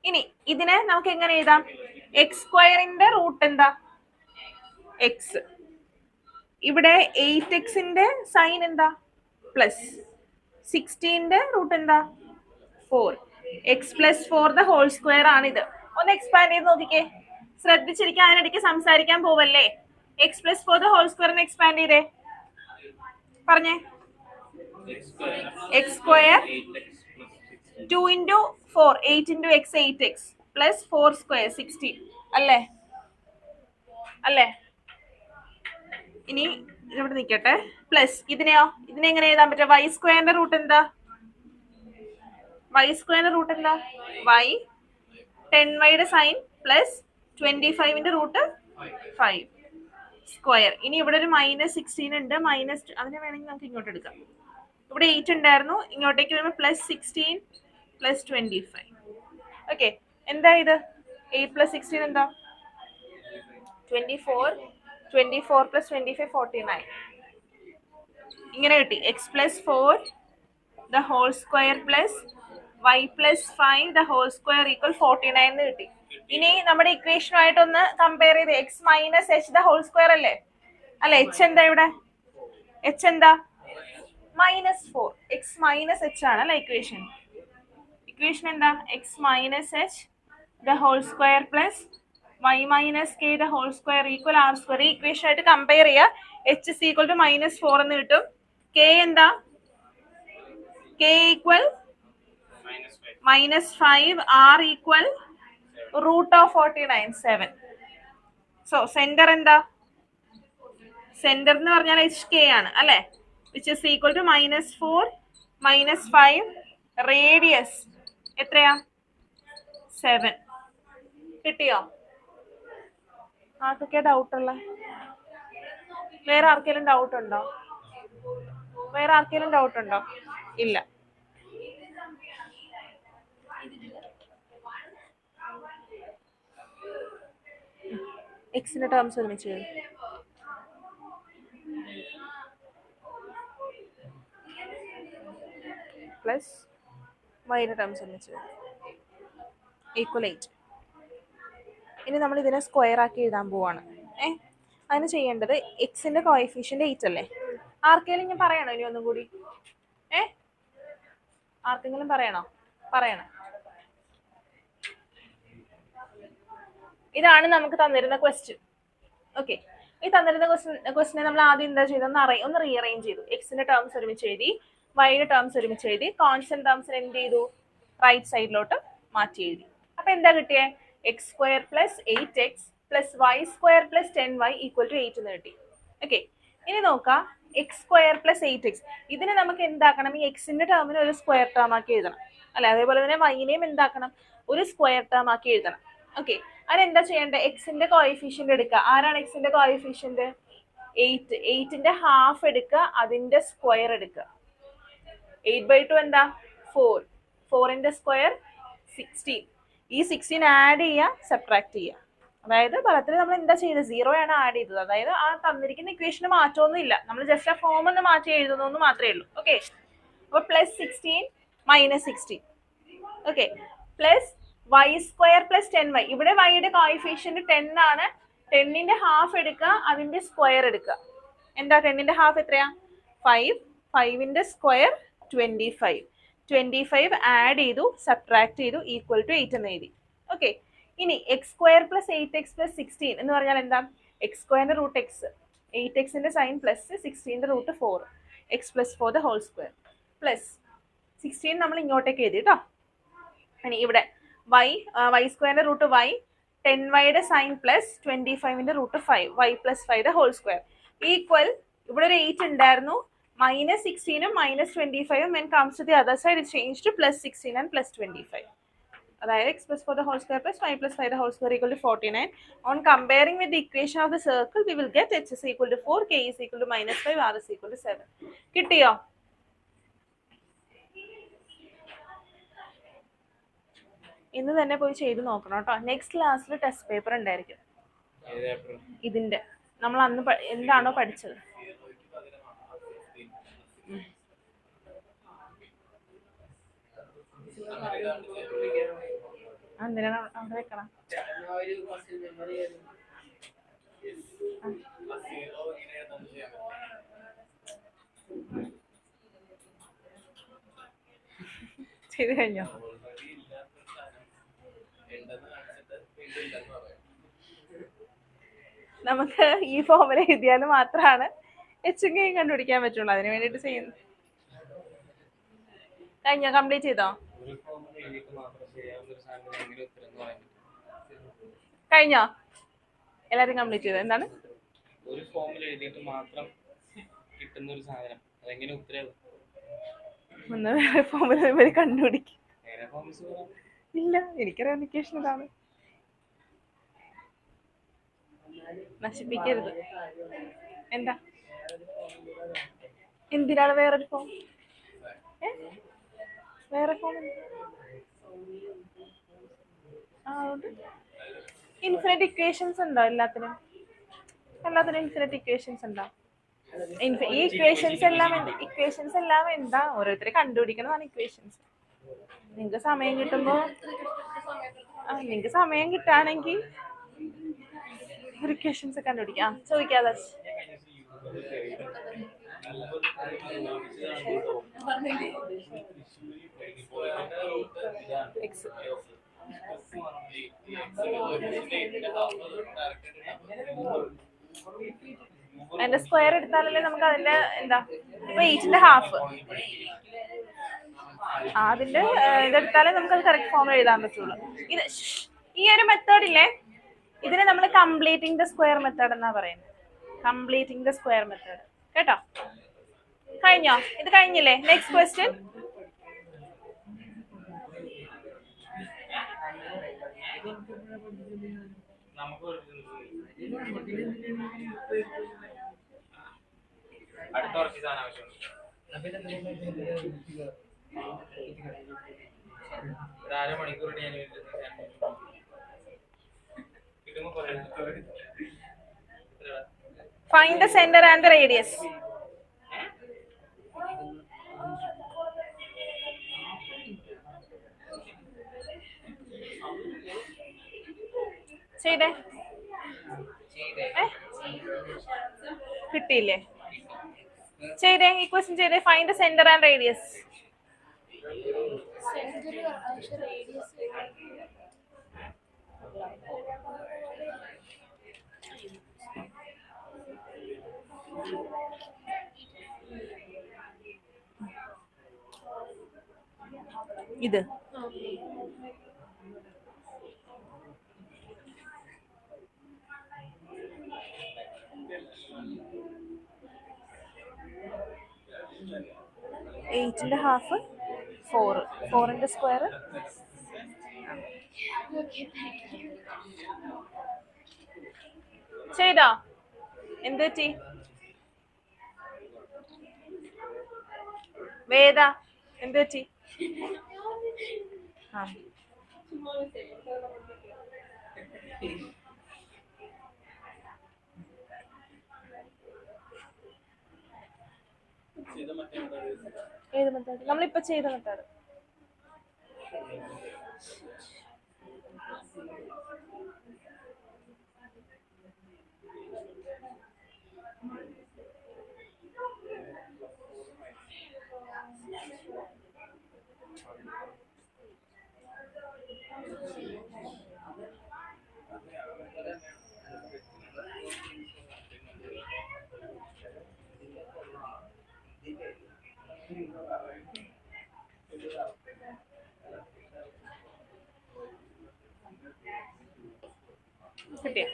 ഇനി ഇതിനെ നമുക്ക് എങ്ങനെ എഴുതാം? എക്സ് സ്ക്വയറിന്റെ റൂട്ട് എന്താ? എക്സ്. ഇവിടെ 8xന്റെ സൈൻ എന്താ? പ്ലസ്. 16ന്റെ റൂട്ട് എന്താ? 4. X plus 4 the whole square ആണിത്. ഒന്ന് എക്സ്പാൻഡ് ചെയ്ത് നോക്കിക്കേ, ശ്രദ്ധിച്ചിരിക്കാൻ, അതിനിടയ്ക്ക് സംസാരിക്കാൻ പോവല്ലേ. X plus four the whole സ്ക്വയറിനെ എക്സ്പാൻഡ് ചെയ്തേ, പറഞ്ഞേ. X square 2 into 4 8 into x 8x plus 4 square 16 അല്ലേ അല്ലേ? ഇനി ഇവിടെ നിൽക്കട്ടെ. പ്ലസ് ഇതിനെയോ, ഇതിനെ എങ്ങനെ എഴുതാൻ പറ്റുക? വൈ സ്ക്വയറിന്റെ റൂട്ട് എന്താ? വൈ സ്ക്വയറിന്റെ റൂട്ട് എന്താ? വൈ 10y സൈൻ പ്ലസ് 25ന്റെ റൂട്ട് 5 സ്ക്വയർ. ഇനി ഇവിടെ ഒരു -16 ഉണ്ട്, മൈനസ് അതിനെ വേണമെങ്കിൽ നമുക്ക് ഇങ്ങോട്ട് എടുക്കാം. ഇവിടെ 8 ഉണ്ടായിരുന്നു, ഇങ്ങോട്ടേക്ക് വരുമ്പോൾ +16 + 25. ഓക്കെ, എന്താ ഇത്? 8 + 16 എന്താ? 24 24 + 25 49. ഇങ്ങനെ കിട്ടി. X plus 4 the whole square plus y + 5 the whole square equal 49 എന്ന് കിട്ടി. ഇനി നമ്മുടെ ഇക്വേഷനുമായിട്ടൊന്ന് കമ്പയർ ചെയ്ത് x minus h the whole square അല്ലേ? അല്ലെ, എച്ച് എന്താ ഇവിടെ? എച്ച് എന്താ? -4. എക്സ് മൈനസ് എച്ച് ആണ് അല്ലെ ഇക്വേഷൻ. ഇക്വേഷൻ എന്താ? X minus h the whole square plus y - k the whole square equal r square. ഈ ഇക്വേഷൻ ആയിട്ട് കമ്പയർ ചെയ്യുക. h is equal to -4 എന്ന് കിട്ടും. k എന്താ? k equal -5, r equal √49 7. So centre എന്താ? സെന്റർ എന്ന് പറഞ്ഞാൽ HK ആണ് അല്ലെ, which is equal to -4 -5. Radius എത്രയാ? 7. കിട്ടിയോ? ആർക്കൊക്കെ ഡൗട്ട് ഉള്ള? വേറെ ആർക്കെങ്കിലും ഡൗട്ട് ഉണ്ടോ? വേറെ ആർക്കെങ്കിലും ഡൗട്ട് ഉണ്ടോ? ഇല്ല. എക്സിന്റെ ടേംസ് ഒരുമിച്ച് പ്ലസ് വൈയുടെ ടേംസ് ഒരുമിച്ച് ഈക്വൽ 8. ഇനി നമ്മൾ ഇതിനെ സ്ക്വയർ ആക്കി എഴുതാൻ പോവാണ്. അതിന് ചെയ്യേണ്ടത് എക്സിന്റെ കോഎഫിഷ്യന്റ് 8 അല്ലേ? ആർക്കെങ്കിലും ഞാൻ പറയണോ ഇനി ഒന്നും കൂടി? ആർക്കെങ്കിലും പറയണോ? പറയണം. ഇതാണ് നമുക്ക് തന്നിരുന്ന ക്വസ്റ്റ്യൻ. ഓക്കെ, ഈ തന്നിരുന്ന ക്വസ്റ്റിനെ നമ്മൾ ആദ്യം എന്താ ചെയ്തെന്ന് ഒന്ന് റീഅറേഞ്ച് ചെയ്തു. എക്സിന്റെ ടേംസ് ഒരുമിച്ച് എഴുതി, വൈയുടെ ടേംസ് ഒരുമിച്ച് എഴുതി, കോൺസ്റ്റന്റ് ടേംസിന് എന്ത് ചെയ്തു? റൈറ്റ് സൈഡിലോട്ട് മാറ്റി എഴുതി. അപ്പൊ എന്താ കിട്ടിയേ? X square plus 8x plus y square plus 10y equal to 8 എന്ന് കിട്ടി. ഓക്കെ, ഇനി നോക്കാം. എക്സ് സ്ക്വയർ പ്ലസ് 8x ഇതിനെ നമുക്ക് എന്താക്കണം? ഈ എക്സിന്റെ ടേമിന് ഒരു സ്ക്വയർ ടേം ആക്കി എഴുതണം അല്ലെ? അതേപോലെ തന്നെ വൈനെയും എന്താക്കണം? ഒരു സ്ക്വയർ ടേം ആക്കി എഴുതണം. ഓക്കെ, അതിനെന്താ ചെയ്യേണ്ടത്? എക്സിന്റെ കോഎഫിഷ്യന്റ് എടുക്കുക. ആരാണ് എക്സിന്റെ കോഎഫിഷ്യന്റ്? 8. 8ന്റെ ഹാഫ് എടുക്കുക, അതിന്റെ സ്ക്വയർ എടുക്കുക. 8/2 എന്താ? 4. 4ന്റെ സ്ക്വയർ 16. ഈ 16 ആഡ് ചെയ്യുക, സബ്ട്രാക്ട് ചെയ്യുക. അതായത് ഫലത്തിൽ നമ്മൾ എന്താ ചെയ്തത്? 0 ആണ് ആഡ് ചെയ്തത്. അതായത് ആ തന്നിരിക്കുന്ന ഇക്വേഷന് മാറ്റമൊന്നും ഇല്ല, നമ്മൾ ജസ്റ്റ് ആ ഫോം ഒന്ന് മാറ്റി എഴുതുന്നു മാത്രമേ ഉള്ളൂ. ഓക്കെ, അപ്പൊ +16 -16. Okay, plus y square plus 10y. ഇവിടെ വൈയുടെ കോഎഫിഷ്യന്റ് 10 ആണ്. 10ന്റെ ഹാഫ് എടുക്കുക, അതിന്റെ സ്ക്വയർ എടുക്കുക. എന്താ 10ന്റെ ഹാഫ് എത്രയാ? 5. 5ന്റെ സ്ക്വയർ 25. 25 ആഡ് ചെയ്തു, സബ്ട്രാക്ട് ചെയ്തു, ഈക്വൽ ടു 8 എന്ന് എഴുതി. ഓക്കെ, ഇനി X square plus 8x plus 16 എന്ന് പറഞ്ഞാൽ എന്താ? എക്സ് സ്ക്വയറിന്റെ റൂട്ട് എക്സ്, 8xന്റെ സൈൻ പ്ലസ് 16ന്റെ root 4, x plus 4 the whole square plus 16 നമ്മൾ ഇങ്ങോട്ടേക്ക് എഴുതി കേട്ടോ. ഇനി ഇവിടെ വൈ സ്ക്വയറിന്റെ റൂട്ട് y, 10yയുടെ സൈൻ പ്ലസ് 25ന്റെ root 5, y plus 5 the whole square equal. ഇവിടെ ഒരു 8 ഉണ്ടായിരുന്നു, -16ഉം -25ഉം when comes to the other side it changed to +16 and +25. അതായത് x plus 4 the whole square plus y plus 5 the whole square equal to 49. On comparing with the equation of the circle we will get h is equal to 4, k is equal to -5, r is equal to 7. കിട്ടിയോ? ഇന്ന് തന്നെ പോയി ചെയ്ത് നോക്കണം കേട്ടോ. Next ക്ലാസ്സിൽ test paper ഉണ്ടായിരിക്കും. ഇതിന്റെ നമ്മൾ അന്ന് എന്താണോ പഠിച്ചത്. എന്തിനാണ് അവിടെ വെക്കണം? ചെയ്ത് കഴിഞ്ഞോ? നമുക്ക് ഈ ഫോമുല എഴുതിയാൽ മാത്രമാണ് എച്ചും കെയും കണ്ടുപിടിക്കാൻ പറ്റുള്ളൂ. അതിന് വേണ്ടിയിട്ട് ചെയ്യുന്നു. കഴിഞ്ഞോ? കംപ്ലീറ്റ് ചെയ്തോ? കഴിഞ്ഞോ? എല്ലാരും കംപ്ലീറ്റ് ചെയ്തോ? എന്താണ് ഒരു ഫോമിൽ എഴുതിയിട്ട് മാത്രം കിട്ടുന്ന ഒരു സാധനം അതെങ്ങനെ ഉത്തരവ്? ഒന്ന് വേറെ ഫോമുല കണ്ടുപിടിക്കും. ഇല്ല, എനിക്കറിയാവുന്ന ഇക്വേഷൻ ഇതാണ്. നശിപ്പിക്കരുത്. എന്താ? എന്തിനാണ് വേറൊരു ഫോം? വേറെ ഫോം ഇൻഫിനിറ്റ് ഇക്വേഷൻസ് ഉണ്ടോ? എല്ലാത്തിനും ഇൻഫിനിറ്റ് ഇക്വേഷൻസ് ഉണ്ടോ? ഈ ഇക്വേഷൻസ് എല്ലാം എന്താ? ഓരോരുത്തരെ കണ്ടുപിടിക്കണതാണ് ഇക്വേഷൻസ്. നിങ്ങൾക്ക് സമയം കിട്ടുമ്പോ സമയം കിട്ടുകയാണെങ്കിൽ ഇക്വേഷൻസ് കണ്ടുപിടിക്കാം. ചോദിക്കാതെ അതിന്റെ സ്ക്വയർ എടുത്താലല്ലേ നമുക്ക് അതിന്റെ എന്താ, ഇപ്പൊ 8ന്റെ ഹാഫ് അതിന്റെ ഇതെടുത്താലേ നമുക്ക് അത് കറക്റ്റ് ഫോം എഴുതാൻ പറ്റുള്ളൂ. ഇത് ഈ ഒരു മെത്തേഡ് ഇല്ലേ, ഇതിനെ നമ്മൾ കംപ്ലീറ്റിംഗ് ദ സ്ക്വയർ മെത്തേഡ് എന്നാ പറയുന്നത്. Completing the square method. കേട്ടോ? കഴിഞ്ഞോ? ഇത് കഴിഞ്ഞില്ലേ? Next question. Find the center and the radius. ചെയ്തേ കിട്ടിയില്ലേ? ചെയ്തേ, ഈ ക്വസ്റ്റ്യൻ ചെയ്തേ. Find the centre and radius. ഇത് എയ്റ്റിന്റെ ഹാഫ് 4, 4ന്റെ സ്ക്വയർ ചെയ്തോ? എന്ത് പറ്റി? വേദ എന്ത് പറ്റി? ഏത് മെത്തേഡ്? നമ്മളിപ്പോ ചെയ്ത മെത്തേഡ്. കിട്ടിയ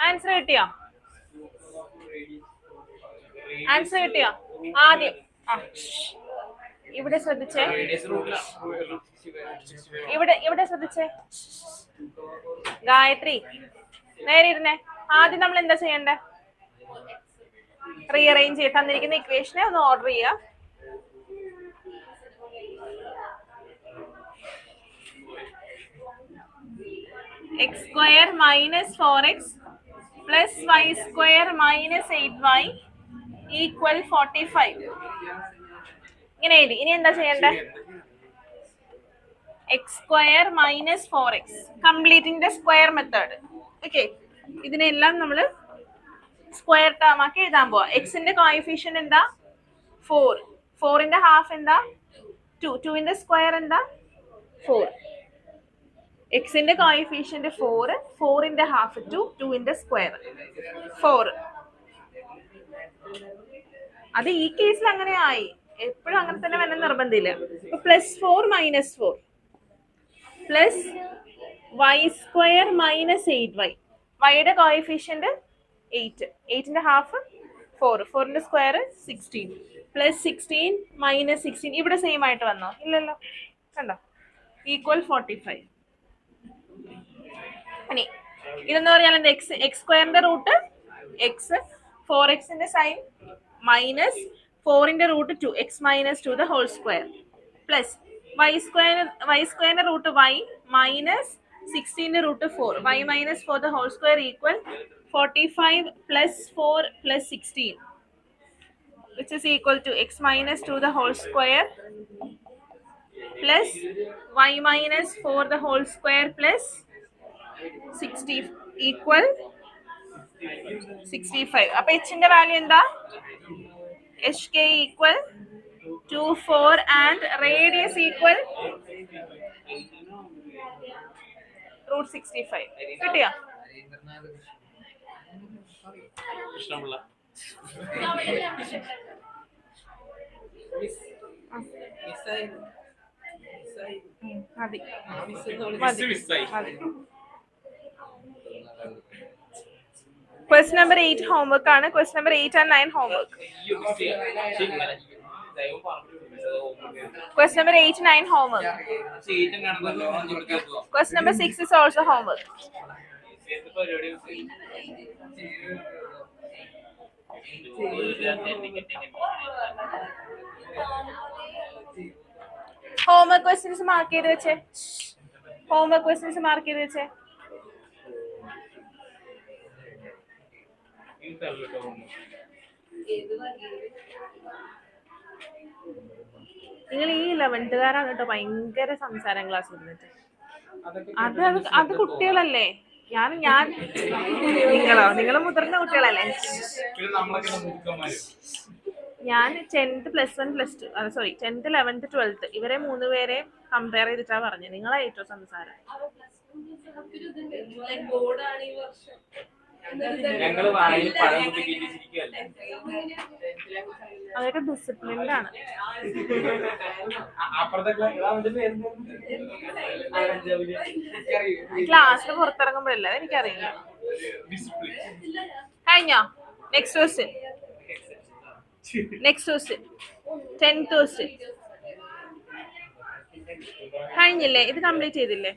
ആൻസർ കിട്ടിയോ? ആൻസർ കിട്ടിയോ? ആദ്യം ഇവിടെ ശ്രദ്ധിച്ചേ, ഇവിടെ ശ്രദ്ധിച്ചേ. ഗായത്രി നേരെ ഇരുന്നേ. ആദ്യം നമ്മൾ എന്താ ചെയ്യണ്ടേ? റീഅറേഞ്ച് ചെയ്ത് തന്നിരിക്കുന്ന ഇക്വേഷനെ ഒന്ന് ഓർഡർ ചെയ്യുക. x square minus 4x plus y square minus 8y equal 45. ഇങ്ങനെ എഴുതി. ഇനി എന്താ ചെയ്യണ്ടേ? x square minus 4x, completing the square method. Okay, ഇതിനെല്ലാം നമ്മൾ സ്ക്വയർ ടേം ആക്കി എഴുതാൻ പോവാ. എക്സിന്റെ കോഎഫിഷ്യന്റ് എന്താ? 4. 4ന്റെ ഹാഫ് എന്താ? 2. 2ന്റെ സ്ക്വയർ എന്താ? 4. എക്സിന്റെ കോയിഫിഷ്യന്റ് 4, 4ന്റെ ഹാഫ് 2, 2ന്റെ സ്ക്വയർ 4. അത് ഈ കേസിൽ അങ്ങനെ ആയി, എപ്പോഴും അങ്ങനെ തന്നെ വരണം നിർബന്ധമില്ല. +4 - 4 പ്ലസ് y² - 8y. വൈയുടെ കോയിഫിഷ്യന്റ് 8, 8ന്റെ ഹാഫ് 4, 4ന്റെ സ്ക്വയർ 16 പ്ലസ് 16 - 16. ഇവിടെ സെയിം ആയിട്ട് വന്നോ? ഇല്ലല്ലോ, കണ്ടോ? ഈക്വൽ 45. ഇനി ഇതെന്ന് പറഞ്ഞാൽ എന്താ? x² റൂട്ട് എക്സ്, 4xന്റെ സൈൻ മൈനസ് 4ന്റെ root 2, x - 2 the whole square plus y² root y minus 16 root 4, y - 4 the whole square equal 45 plus 4 plus 16 which is equal to x - 2 the whole square plus y - 4 the whole square plus 60 equal 65. അപ്പൊ hന്റെ value എന്താ? hk equal 24 and radius equal √65. കിട്ടിയോ? കൃഷ്ണപിള്ള മതി മിസ്സായി. Question number 8 homework ആണ്. Question number 8 and 9 homework. Question number 8, 9 homework. Question number 6 is also homework. Homework questions mark ചെയ്ത് വെച്ചേ. Homework questions mark ചെയ്ത് വെച്ചേ. നിങ്ങൾ ഈ 11th-കാരാണ് കേട്ടോ ഭയങ്കര സംസാരം ക്ലാസ് ഇരുന്നിട്ട്. അത് കുട്ടികളല്ലേ. നിങ്ങൾ മുതിർന്ന കുട്ടികളല്ലേ. ഞാൻ 10th, +1, +2 sorry 10th, 11th, 12th ഇവരെ 3 പേരെ കമ്പയർ ചെയ്തിട്ടാ പറഞ്ഞത്. നിങ്ങളാ ഏറ്റവും സംസാരം. അതൊക്കെ ഡിസിപ്ലിൻഡ് ആണ്. ക്ലാസ്സിന് പുറത്തിറങ്ങുമ്പോഴല്ല, എനിക്കറിയില്ല. കഴിഞ്ഞോ? Next question. 10th ക്വസ്റ്റ്യൻ കഴിഞ്ഞില്ലേ? ഇത് കംപ്ലീറ്റ് ചെയ്തില്ലേ?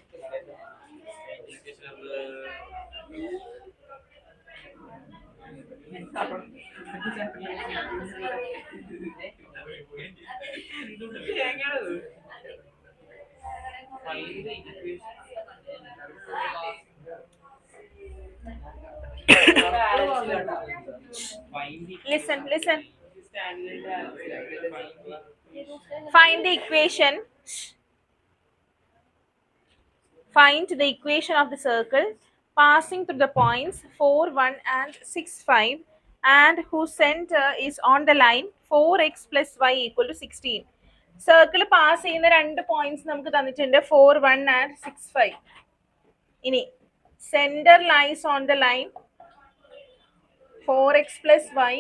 Listen. Find the equation. Find the equation of the circle passing through the points 4, 1 and 6, 5 and whose center is on the line 4x plus y equal to 16. Circle pass ചെയ്യുന്ന രണ്ട് points നമുക്ക് തന്നിട്ടുണ്ട് 4, 1 and 6, 5. ഇനി center lies on the line 4x plus y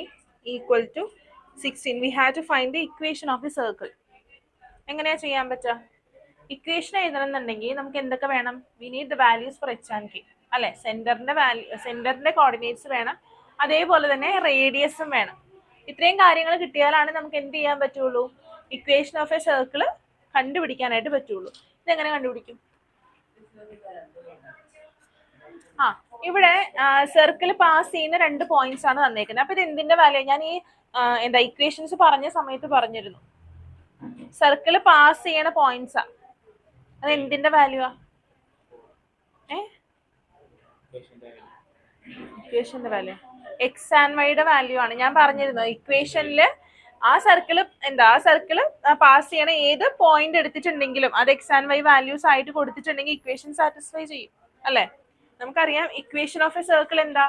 equal to 16. We have to find the equation of the circle. എങ്ങനെയാ ചെയ്യാൻ പറ്റുക? Equation എഴുതണമെന്നുണ്ടെങ്കിൽ നമുക്ക് എന്തൊക്കെ വേണം? We need the values for h and k അല്ലെ. സെന്ററിന്റെ കോർഡിനേറ്റ്സ് വേണം, അതേപോലെ തന്നെ റേഡിയസും വേണം. ഇത്രയും കാര്യങ്ങൾ കിട്ടിയാലാണ് നമുക്ക് എന്ത് ചെയ്യാൻ പറ്റുള്ളൂ? ഇക്വേഷൻ ഓഫ് എ സർക്കിൾ കണ്ടുപിടിക്കാനായിട്ട് പറ്റുള്ളൂ. ഇതെങ്ങനെ കണ്ടുപിടിക്കും? ഇവിടെ സർക്കിൾ പാസ് ചെയ്യുന്ന രണ്ട് പോയിന്റ്സ് ആണ് തന്നേക്കുന്നത്. അപ്പൊ ഇത് എന്തിന്റെ വാല്യൂ? ഞാൻ ഈ ഇക്വേഷൻസ് പറഞ്ഞ സമയത്ത് പറഞ്ഞിരുന്നു. സർക്കിൾ പാസ് ചെയ്യണ പോയിന്റ്സാ. അത് എന്തിന്റെ വാല്യൂ ആ? ഇക്വേഷന്റെ വാല്യൂ എക്സ് ആൻഡ് വൈയുടെ വാല്യൂ ആണ്. ഞാൻ പറഞ്ഞിരുന്നു ഇക്വേഷനിൽ ആ സർക്കിൾ പാസ് ചെയ്യണ ഏത് പോയിന്റ് എടുത്തിട്ടുണ്ടെങ്കിലും അത് എക്സ് ആൻഡ് വൈ വാല്യൂസ് ആയിട്ട് കൊടുത്തിട്ടുണ്ടെങ്കിൽ ഇക്വേഷൻ സാറ്റിസ്ഫൈ ചെയ്യും അല്ലെ. നമുക്കറിയാം ഇക്വേഷൻ ഓഫ് എ സർക്കിൾ എന്താ?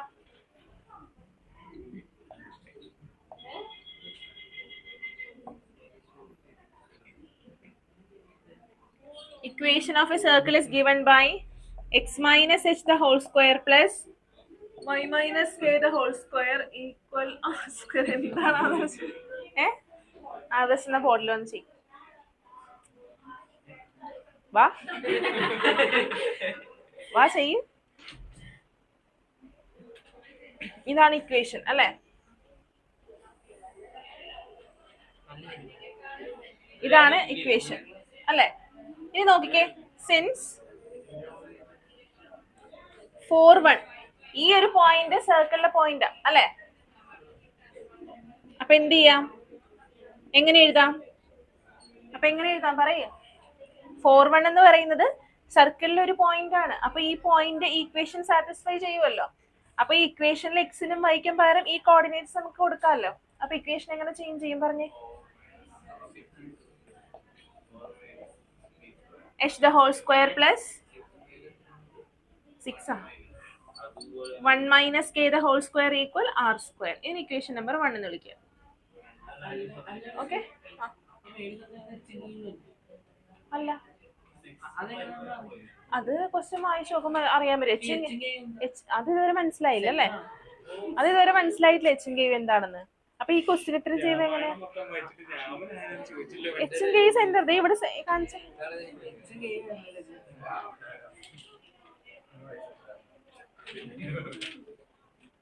Equation of a circle is given by x minus h the whole square plus y minus k the whole square equal r square. എന്താണ് ആദർശ്? ആദർശ് എന്ന ബോർഡിൽ ഒന്ന് ചെയ്യും. വാ വാ ചെയ്യും. ഇതാണ് ഇക്വേഷൻ അല്ലെ? ഇതാണ് ഇക്വേഷൻ അല്ലെ? ഇനി നോക്കിക്കേ, സിൻസ് 4 1 ഈ ഒരു പോയിന്റ് സർക്കിളിലെ പോയിന്റ് അല്ലെ? അപ്പൊ എന്ത് ചെയ്യാം? എങ്ങനെ എഴുതാം? പറയൂ. 4 1 എന്ന് പറയുന്നത് സർക്കിളിലെ ഒരു പോയിന്റ് ആണ്. അപ്പൊ ഈ പോയിന്റ് ഈക്വേഷൻ സാറ്റിസ്ഫൈ ചെയ്യുമല്ലോ. അപ്പൊ ഈ ഇക്വേഷനിൽ എക്സിനും വൈക്കും പകരം ഈ കോർഡിനേറ്റ്സ് നമുക്ക് കൊടുക്കാമല്ലോ. അപ്പൊ ഇക്വേഷൻ എങ്ങനെ ചേഞ്ച് ചെയ്യും പറഞ്ഞേ? H the whole square plus 6 1 minus k the whole square equal r square. ഇതിന് ഇക്വേഷൻ നമ്പർ 1 എന്ന് വിളിക്കുക. ഓക്കെ, അല്ല അത് ക്വസ്റ്റ്യൻ വായിച്ചു നോക്കുമ്പോ അറിയാൻ പറ്റും. അത് ഇതുവരെ മനസ്സിലായില്ല അല്ലേ? അത് ഇതുവരെ മനസ്സിലായിട്ടില്ല എച്ചും കെയും എന്താണെന്ന്. അപ്പൊ ഈ ക്വസ്റ്റ്യൻ എത്ര ചെയ്യുന്നത് എങ്ങനെ? എച്ചും കെയും സെന്റർ ഇവിടെ കാണിച്ച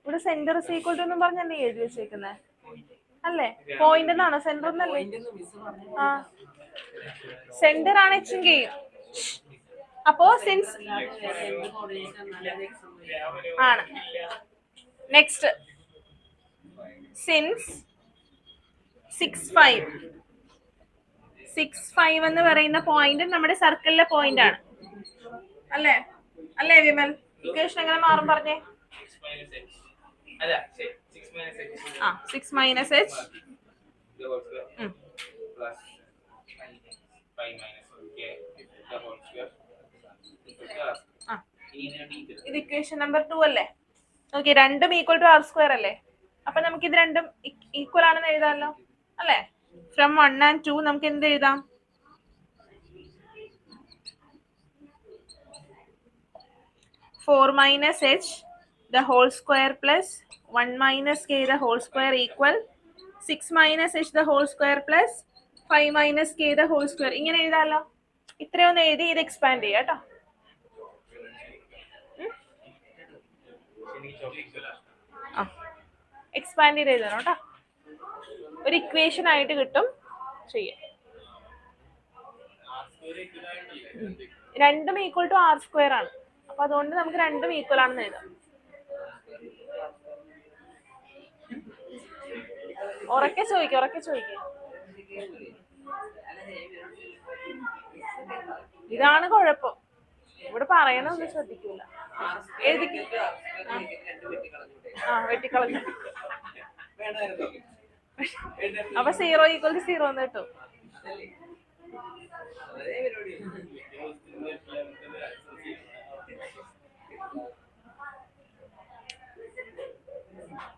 ഇവിടെ സെന്റർ ഈക്വൽ ടു എന്നും പറഞ്ഞല്ലേ എഴുതി വെച്ചേക്കുന്നത് അല്ലേ? പോയിന്റ് എന്നാണോ സെന്റർ എന്നല്ലേ? ആ, സെന്റർ ആണ് എച്ചും കെയും. അപ്പോ സിൻസ് ആണ്. നെക്സ്റ്റ്, സിൻസ് 6 5 എന്ന് പറയുന്ന പോയിന്റ് നമ്മുടെ സർക്കിളിലെ പോയിന്റ് ആണ് അല്ലേ? അല്ലേ വിമൽ? ഇക്വേഷൻ എങ്ങനെ മാറും പറഞ്ഞേ? 6 മൈനസ് എച്ച് ഇത് ഇക്വേഷൻ നമ്പർ 2 അല്ലേ? ഓക്കെ, രണ്ടും ഈക്വൽ ടു ആർ സ്ക്വയർ അല്ലേ? അപ്പൊ നമുക്ക് ഇത് രണ്ടും ഈക്വൽ ആണെന്ന് എഴുതാമല്ലോ അല്ലേ? ഫ്രം 1 and 2 നമുക്ക് എന്ത് എഴുതാം? Four minus h the whole square plus 1 minus k the whole square equal 6 minus h the whole square plus 5 minus k the whole square. ഇങ്ങനെ എഴുതാമല്ലോ. ഇത്രയൊന്ന് എഴുതി ഇത് എക്സ്പാൻഡ് ചെയ്യാം കേട്ടോ. എക്സ്പാൻഡ് ചെയ്ത് എഴുതണം കേട്ടോ. ഒരു ഇക്വേഷൻ ആയിട്ട് കിട്ടും. ചെയ്യാം. രണ്ടും ഈക്വൽ ടു ആർ സ്ക്വയർ ആണ്. അപ്പൊ അതുകൊണ്ട് നമുക്ക് രണ്ടും ഈക്വൽ ആണെന്ന് എഴുതാം. ഉറക്കെ ചോദിക്കാം. ഇതാണ് കുഴപ്പം. ഇവിടെ പറയണൊന്നും ശ്രദ്ധിക്കൂല. എഴുതിക്കും. വെട്ടിക്കളഞ്ഞു. അപ്പൊ 0 ഈക്വൽ ടു 0 എന്ന് കിട്ടും.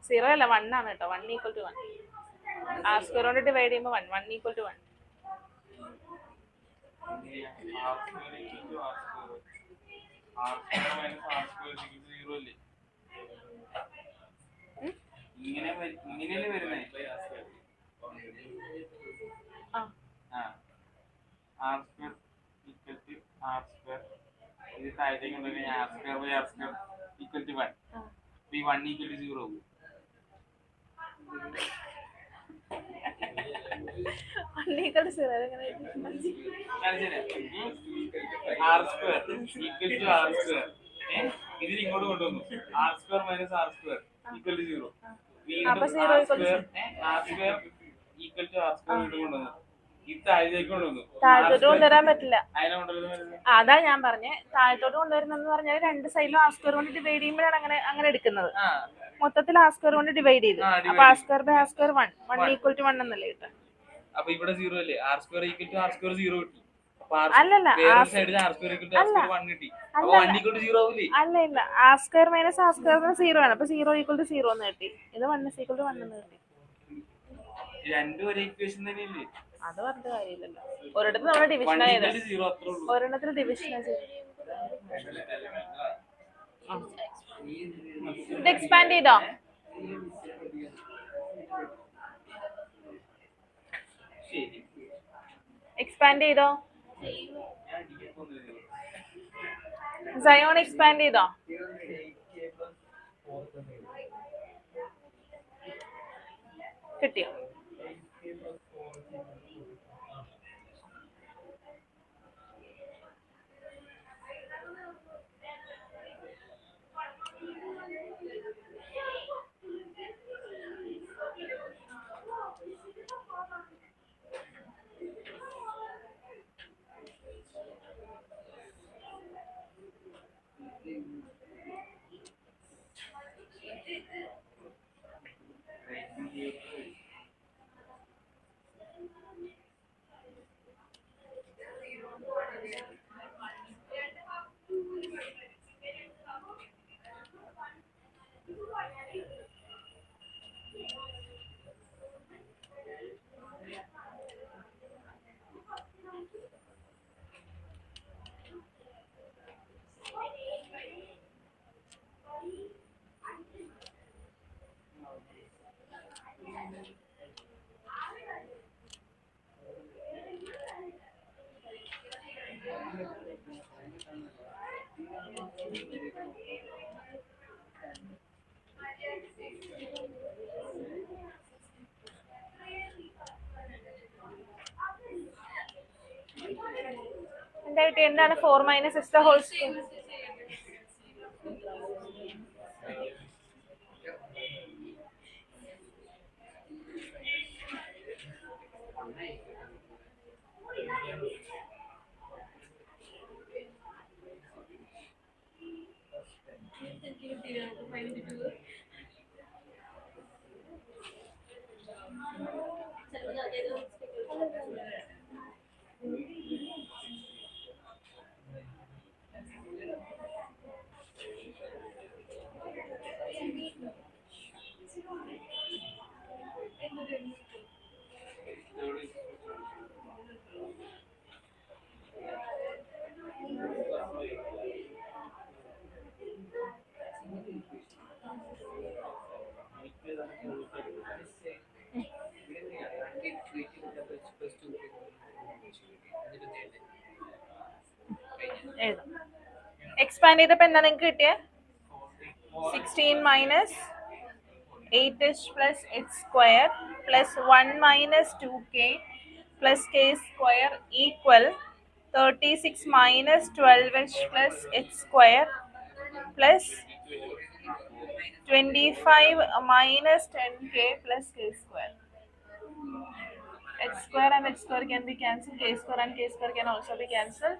സീറോ അല്ല 1 ആണ് കേട്ടോ. 1 ഈക്വൽ ടു 1. ആർ സ്ക്വയർ കൊണ്ട് ഡിവൈഡ് ചെയ്യുമ്പോൾ 1 ഈക്വൽ ടു 1. ഇതിന് ഇങ്ങോട്ട് കൊണ്ടുവന്നു. R square minus r square equal to 0. അപ്പൊ 0 equal to r square equal to r square കൊണ്ടുവന്നു. ഇത് താഴത്തേക്ക് കൊണ്ടുവന്നു. താഴത്തോട്ട് കൊണ്ടുവരാൻ പറ്റില്ല. അതിനെ കൊണ്ടുവരുന്നത് അതാ ഞാൻ പറഞ്ഞേ. താഴത്തോട്ട് കൊണ്ടുവരുന്നെന്ന് പറഞ്ഞാൽ രണ്ട് സൈഡിലും ആർ സ്ക്വയർ കൊണ്ട് ഡിവൈഡ് ചെയ്യുമ്പോഴാണ് അങ്ങനെ എടുക്കുന്നത്. മൊത്തത്തിൽ ആർ സ്ക്വയർ കൊണ്ട് ഡിവൈഡ് ചെയ്ത്. അപ്പൊ r square by r square 1 equal to 1 എന്നല്ലേ കിട്ടുക? അപ്പൊ ഇവിടെ 0 അല്ലേ? R square equal to r square 0 കിട്ടി. അല്ലല്ല, അല്ല r square minus r square 0 ആണ്. അപ്പൊ 0 ഈക്വൽ ടു 0 എന്ന് കിട്ടി. ഇത് 1 ഈക്വൽ ടു 1 എന്ന് കിട്ടി. രണ്ടും ഒരേ ഇക്വേഷൻ തന്നെയല്ലേ? അത് പറഞ്ഞ കാര്യമില്ലല്ലോ. ഒരിടത്ത് നമ്മൾ ഡിവിഷൻ ആയത്, ഒരെണ്ണത്തിൽ ഡിവിഷൻ ചെയ്ത്. ഇത് എക്സ്പാൻഡ് ചെയ്തോ? എക്സ്പാൻഡ് ചെയ്തോ? സയോൺ എക്സ്പാൻഡ് ചെയ്തോ? കിട്ടിയോ? എന്തായിട്ട് എന്താണ് 4 minus x the whole square? Expand ചെയ്തപ്പോ എന്താ നിങ്ങൾക്ക് കിട്ടിയ? 16 minus 8h plus h square plus 1 minus 2k plus k square equal 36 minus 12h plus h square plus 25 minus 10k plus k square. H square and h square can be cancelled. K square and k square can also be cancelled.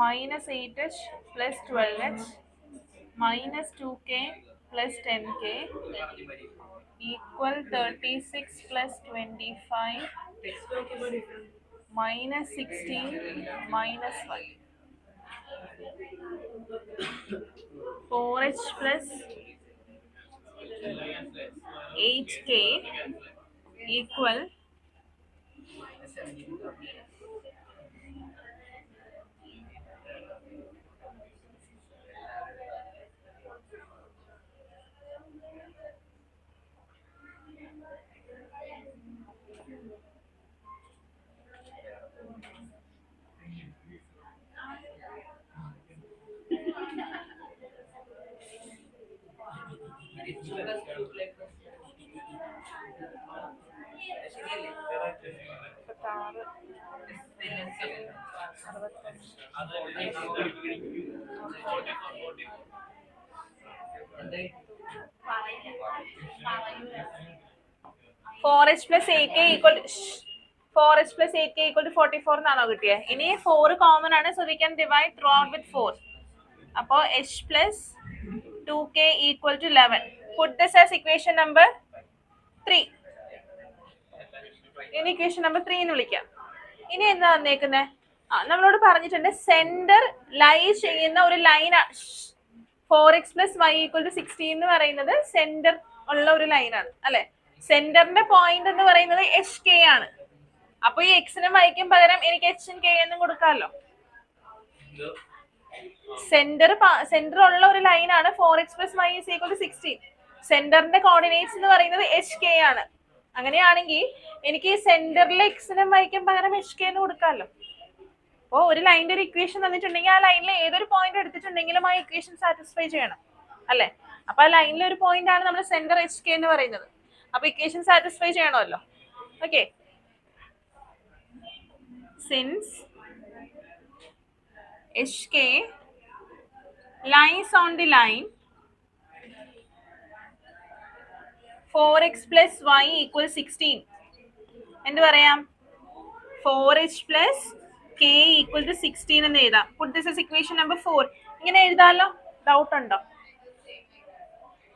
Minus 8h plus 12h minus 2k plus 10k equal 36 plus 25 minus 16 minus 1. 4h plus 8k equal 4h plus 8k equal to 4h plus 8k equal to 44 എന്നാണോ കിട്ടിയത്? ഇനി 4 common ആണ്, so we can divide through out with 4. അപ്പോൾ h plus 2k equal to 11. Put this as equation number 3. ഇനി equation number 3 എന്ന് വിളിക്കാം. ഇനി എന്താ വന്നേക്കുന്നത്? നമ്മളോട് പറഞ്ഞിട്ടുണ്ട് സെന്റർ ലൈ ചെയ്യുന്ന ഒരു line 4x plus y equal to 16 എന്ന് പറയുന്നത് സെന്റർ ഉള്ള ഒരു ലൈനാണ് അല്ലെ. സെന്ററിന്റെ പോയിന്റ് എന്ന് പറയുന്നത് HK ആണ്. അപ്പൊ ഈ എക്സിനും വൈക്കും പകരം എനിക്ക് എച്ചും കെ എന്നും കൊടുക്കാമല്ലോ. സെന്റർ ഉള്ള ഒരു ലൈനാണ് 4x+y=16. സെന്ററിന്റെ കോർഡിനേറ്റ്സ് എന്ന് പറയുന്നത് എച്ച് കെ ആണ്. അങ്ങനെയാണെങ്കിൽ എനിക്ക് സെന്ററിലെ എക്സിനും വൈക്കും പകരം എച്ച് കെ എന്ന് കൊടുക്കാമല്ലോ. അപ്പോൾ ഒരു ലൈനിന്റെ ഒരു ഇക്വേഷൻ തന്നിട്ടുണ്ടെങ്കിൽ ആ ലൈനിൽ ഏതൊരു പോയിന്റ് എടുത്തിട്ടുണ്ടെങ്കിലും ആ ഇക്വേഷൻ സാറ്റിസ്ഫൈ ചെയ്യണം അല്ലെ. അപ്പൊ ആ ലൈനിലെ ഒരു പോയിന്റ് ആണ് നമ്മൾ സെന്റർ എച്ച് കെ എന്ന് പറയുന്നത്. അപ്പൊ ഇക്വേഷൻ സാറ്റിസ്ഫൈ ചെയ്യണമല്ലോ. Okay, since HK lies on the line 4x+y=16. എന്ത് പറയാം? 4h+k=16 എന്ന് എഴുതാം. Put this as equation number 4. ഇങ്ങനെ എഴുതാലോ? ഡൗട്ട് ഉണ്ടോ?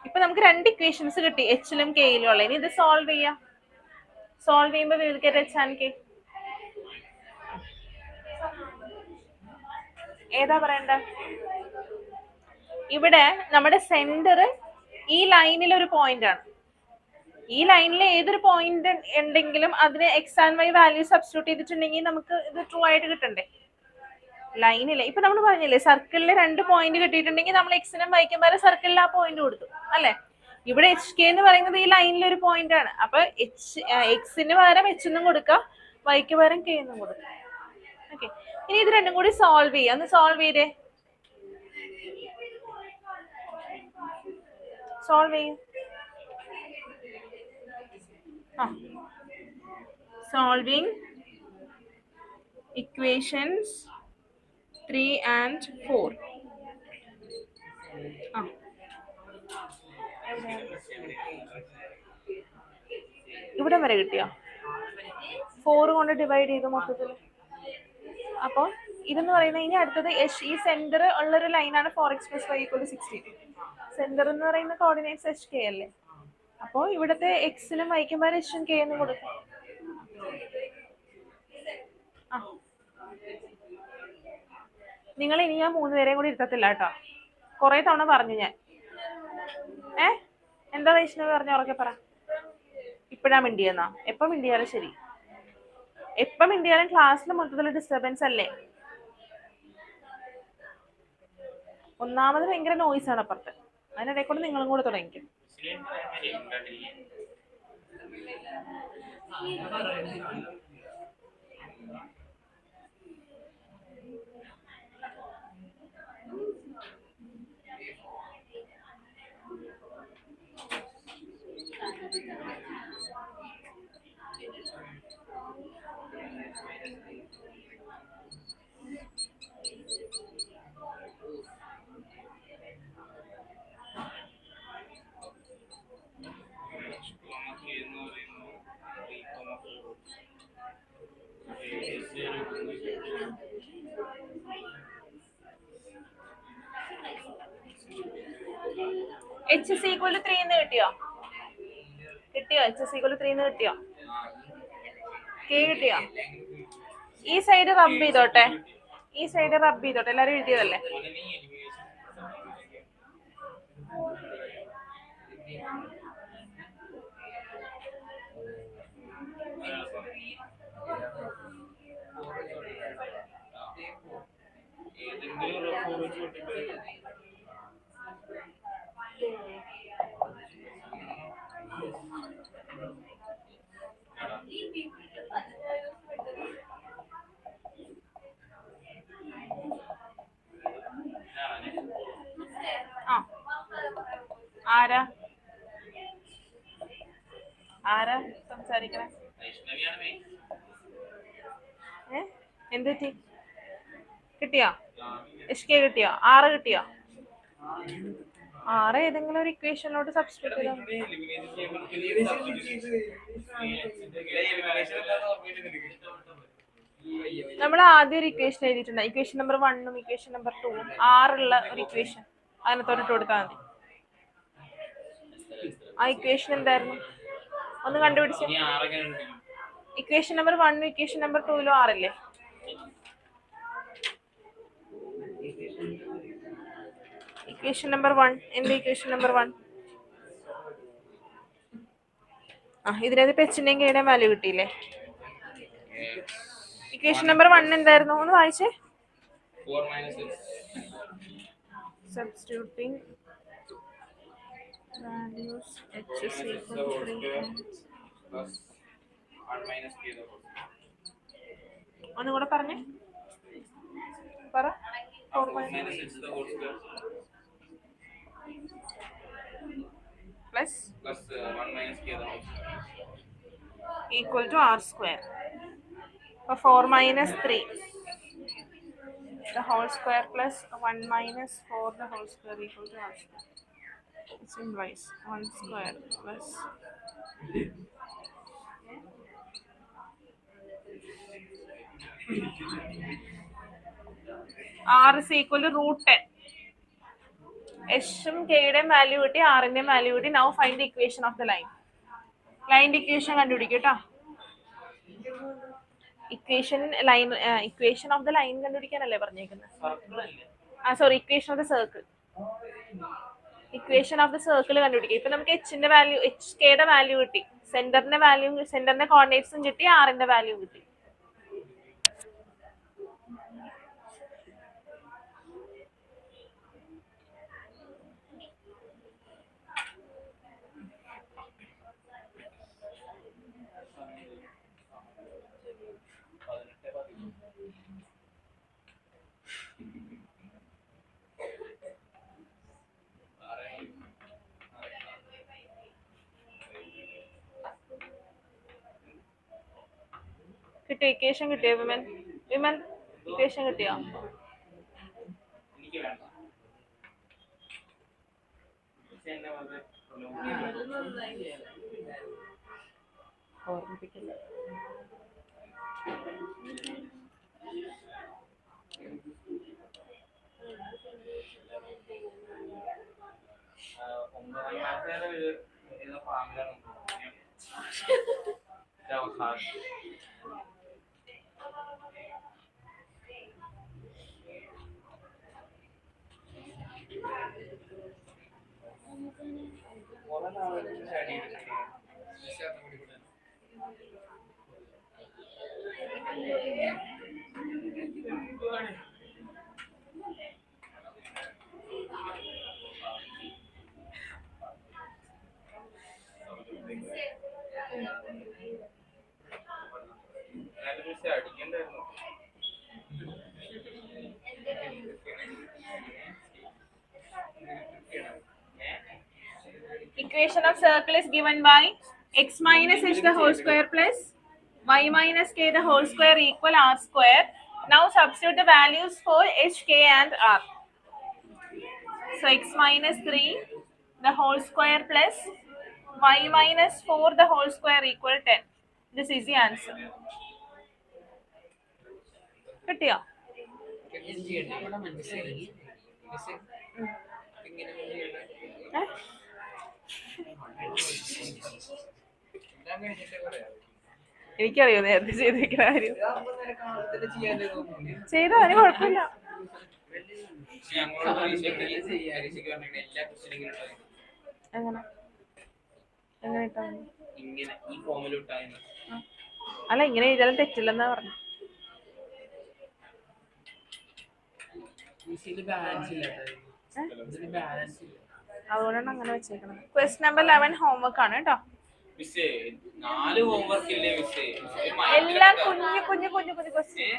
ഇപ്പൊ നമുക്ക് രണ്ട് ഇക്വേഷൻസ് കിട്ടി, എച്ചിലും കെയിലും ഉള്ള. ഇനി ഇത് സോൾവ് ചെയ്യാം. സോൾവ് ചെയ്യുമ്പോൾ we will get h and k. ഏതാ പറയണ്ട? ഇവിടെ നമ്മുടെ സെന്റർ ഈ ലൈനിൽ ഒരു പോയിന്റ് ആണ്. ഈ ലൈനിൽ ഏതൊരു പോയിന്റ് ഉണ്ടെങ്കിലും അതിന് x and y value substitute ചെയ്തിട്ടുണ്ടെങ്കിൽ നമുക്ക് ഇത് ട്രൂ ആയിട്ട് കിട്ടണ്ടേ? ലൈനില് ഇപ്പൊ നമ്മൾ പറഞ്ഞില്ലേ, സർക്കിളിൽ രണ്ട് പോയിന്റ് കിട്ടിയിട്ടുണ്ടെങ്കിൽ നമ്മൾ എക്സിനും വൈക്കും വരെ സർക്കിളിൽ ആ പോയിന്റ് കൊടുത്തു അല്ലെ. ഇവിടെ എച്ച് കെ എന്ന് പറയുന്നത് ഈ ലൈനിൽ ഒരു പോയിന്റ് ആണ്. അപ്പൊ എക്സിന് പകരം എച്ച് എന്നും കൊടുക്കാം, വൈക്ക് പകരം കെ എന്നും കൊടുക്കാം. ഓക്കെ, ഇനി ഇത് രണ്ടും കൂടി സോൾവ് ചെയ്യാം. ഒന്ന് സോൾവ് ചെയ്തേ. സോൾവ് ചെയ്യും. Solving equations 3 and 4. ഇവിടെ വരെ കിട്ടിയോ? 4 കൊണ്ട് ഡിവൈഡ് ചെയ്തു മൊത്തത്തിൽ. അപ്പോൾ ഇതെന്ന് പറയുന്നത് ഇനി അടുത്തത് ഈ സെന്റർ ഉള്ളൊരു ലൈനാണ് 4x+y=16. സെന്റർ എന്ന് പറയുന്ന കോർഡിനേറ്റ്സ് എച്ച് കെ അല്ലേ. അപ്പോൾ ഇവിടുത്തെ എക്സിനും വൈക്കും വരെ എച്ചും കെ എന്നും കൊടുക്കും. നിങ്ങൾ ഇനി ഞാൻ 3 പേരെയും കൂടി ഇരുത്തത്തില്ല കേട്ടോ. കുറെ തവണ പറഞ്ഞു ഞാൻ. എന്താ വൈഷ്ണവ് പറഞ്ഞ? ഉറക്കെ പറ. ഇപ്പഴാ മിണ്ടിയെന്നാ? എപ്പം മിണ്ടിയാലും ശരി, എപ്പം മിണ്ടിയാലും ക്ലാസ്സിൽ മൊത്തത്തിൽ ഡിസ്റ്റർബൻസ് അല്ലേ. ഒന്നാമത് ഭയങ്കര നോയ്സ് ആണ് അപ്പുറത്ത്, അതിനിടയിൽ കൂടെ നിങ്ങളും കൂടെ തുടങ്ങിക്കും. h=3 എന്ന് കിട്ടിയോ? h=3 എന്ന് കിട്ടിയോ? k കിട്ടിയോ? ഈ സൈഡ് റബ്ബ് ചെയ്തോട്ടെ, എല്ലാരും എഴുതിയതല്ലേ. ആരാ സംസാരിക്കണേ? എന്ത് പറ്റി? കിട്ടിയോ? HK കിട്ടിയോ? 6 കിട്ടിയോ? 6 ഏതെങ്കിലും ഒരു ഇക്വേഷനിലോട്ട് സബ്സ്റ്റിറ്റ്യൂട്ട് ചെയ്താൽ നമ്മൾ ആദ്യം ഒരു ഇക്വേഷൻ എഴുതിയിട്ടുണ്ട്. ഇക്വേഷൻ നമ്പർ 1ഉം ഇക്വേഷൻ നമ്പർ 2ഉം 6 ഉള്ള ഒരു ഇക്വേഷൻ അതിനകത്തോട്ട് ഇട്ട് കൊടുത്താൽ മതി. ആ ഇക്വേഷൻ എന്തായിരുന്നു? ഒന്ന് കണ്ടുപിടിച്ച്. ഇക്വേഷൻ നമ്പർ 1ഉം ഇക്വേഷൻ നമ്പർ 2ലും 6 അല്ലേ? ഇക്വേഷൻ നമ്പർ 1 എന്ത്? ഇക്വേഷൻ നമ്പർ 1 ഇതിനകത്ത് പെച്ചിന്റെയും കെയുടെയും വാല്യൂ കിട്ടിയില്ലേ? ഇക്വേഷൻ നമ്പർ 1 എന്തായിരുന്നു? ഒന്ന് വായിച്ചേ. 4 minus x substituting values h is minus x equal the to whole 3 square plus 1 minus k the whole square. ഒന്നുകൂടെ പറഞ്ഞേ, പറ. 4 minus x the whole square plus 1 minus k the whole square equal to r square. So 4 minus 3 the whole square plus 1 minus 4 the whole square equal to r square. It's implies 1 square plus r is equal to root 10. h ഉം k യുടെയും value കിട്ടി, r ന്റെയും value കിട്ടി. Now find the equation of the line. ലൈനിന്റെ equation കണ്ടുപിടിക്കും കേട്ടോ. Equation of the line കണ്ടുപിടിക്കാനല്ലേ പറഞ്ഞേക്കുന്നത്? Sorry, equation of the circle. Equation of the circle കണ്ടുപിടിക്കുക. ഇപ്പൊ നമുക്ക് എച്ചിന്റെ വാല്യൂ, എച്ച് കെയുടെ വാല്യൂ കിട്ടി, സെന്ററിന്റെ കോർഡിനേറ്റ്സും കിട്ടി, ആറിന്റെ വാല്യൂ കിട്ടി. കിട്ടിയോ? ഇക്വേഷൻ കിട്ടിയോ വിമൻ? വിമൻ, ഇക്വേഷൻ കിട്ടിയോ? എനിക്ക് വേണ്ട. എന്നെ വളരെ ഓർമ്മിപ്പിക്കില്ല. അടിക്കണ്ടായിരുന്നു. Equation of circle is given by x minus h the whole square plus y minus k the whole square equal r square. Now substitute the values for h, k and r. So x minus 3 the whole square plus y minus 4 the whole square equal 10. This is the answer. കിട്ടിയോ? എനിക്കറിയോ നേരത്തെ ചെയ്തിരിക്കുന്ന കാര്യം. ചെയ്തോ, അതിന് കുഴപ്പമില്ല. എങ്ങനെ എങ്ങനെ ഇട്ടാ? അല്ല, ഇങ്ങനെ എഴുതാനും തെറ്റില്ലെന്നാ പറഞ്ഞു. അതുകൊണ്ടാണ് അങ്ങനെ വെച്ചേക്കുന്നത്. ക്വസ്റ്റ്യൻ നമ്പർ 11 ഹോംവർക്ക് ആണ് കേട്ടോ. എല്ലാം കുഞ്ഞു കുഞ്ഞു കുഞ്ഞു കുഞ്ഞു ക്വസ്റ്റ്യൻ.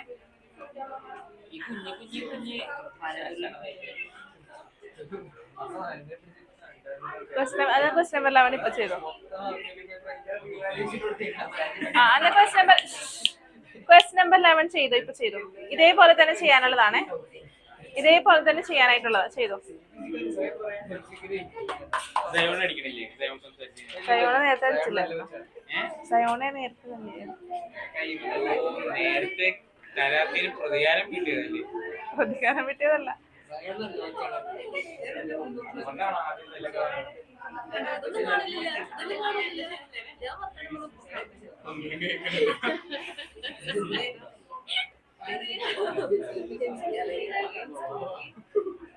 ക്വസ്റ്റ്യൻ നമ്പർ 11 ഇപ്പൊ ചെയ്തോ. അല്ല, ക്വസ്റ്റ്യൻ നമ്പർ 11 ചെയ്തോ, ഇപ്പൊ ചെയ്തോ. ഇതേപോലെ തന്നെ ചെയ്യാനുള്ളതാണ്, ഇതേപോലെ തന്നെ ചെയ്യാനായിട്ടുള്ളതാ. ചെയ്തോ. സയോണ നേരത്തെ അടിച്ചില്ലായിരുന്നു. സയോണ നേരത്തെ തന്നെ പ്രതികാരം കിട്ടിയതല്ല.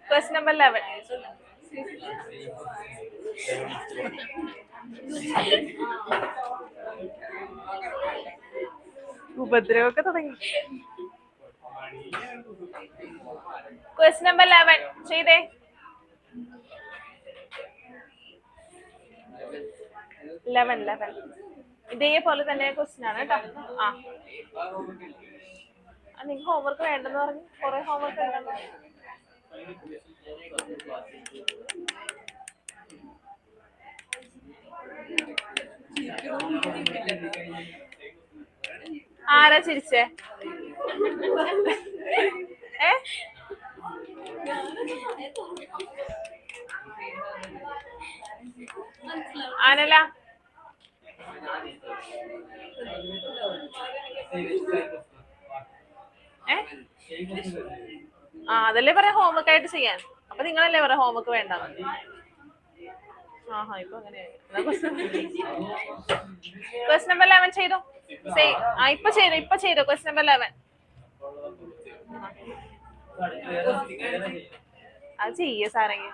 Question number 11. ഉപദ്രവമൊക്കെ തുടങ്ങി. ക്വസ്റ്റ്യൻ നമ്പർ 11 ചെയ്തേ. ലെവൻ ഇതേപോലെ തന്നെ ക്വസ്റ്റ്യൻ ആണ് കേട്ടോ. നിങ്ങൾക്ക് ഹോംവർക്ക് വേണ്ടെന്ന് പറഞ്ഞു, കുറെ ഹോംവർക്ക് ഉണ്ടെന്ന്. ആരാ ചിരിച്ചേ? ആനല അതല്ലേ പറയാ ഹോംവർക്ക് ആയിട്ട് ചെയ്യാൻ. അപ്പൊ നിങ്ങളല്ലേ പറയാ ഹോംവർക്ക് വേണ്ട. ഇപ്പൊ അങ്ങനെയായി. ക്വസ്റ്റ്യൻ നമ്പർ 11 ചെയ്തോ. ഇപ്പൊ ചെയ്തോ ക്വസ്റ്റ്യൻ നമ്പർ 11. അത് ചെയ്യ സാറെങ്കിൽ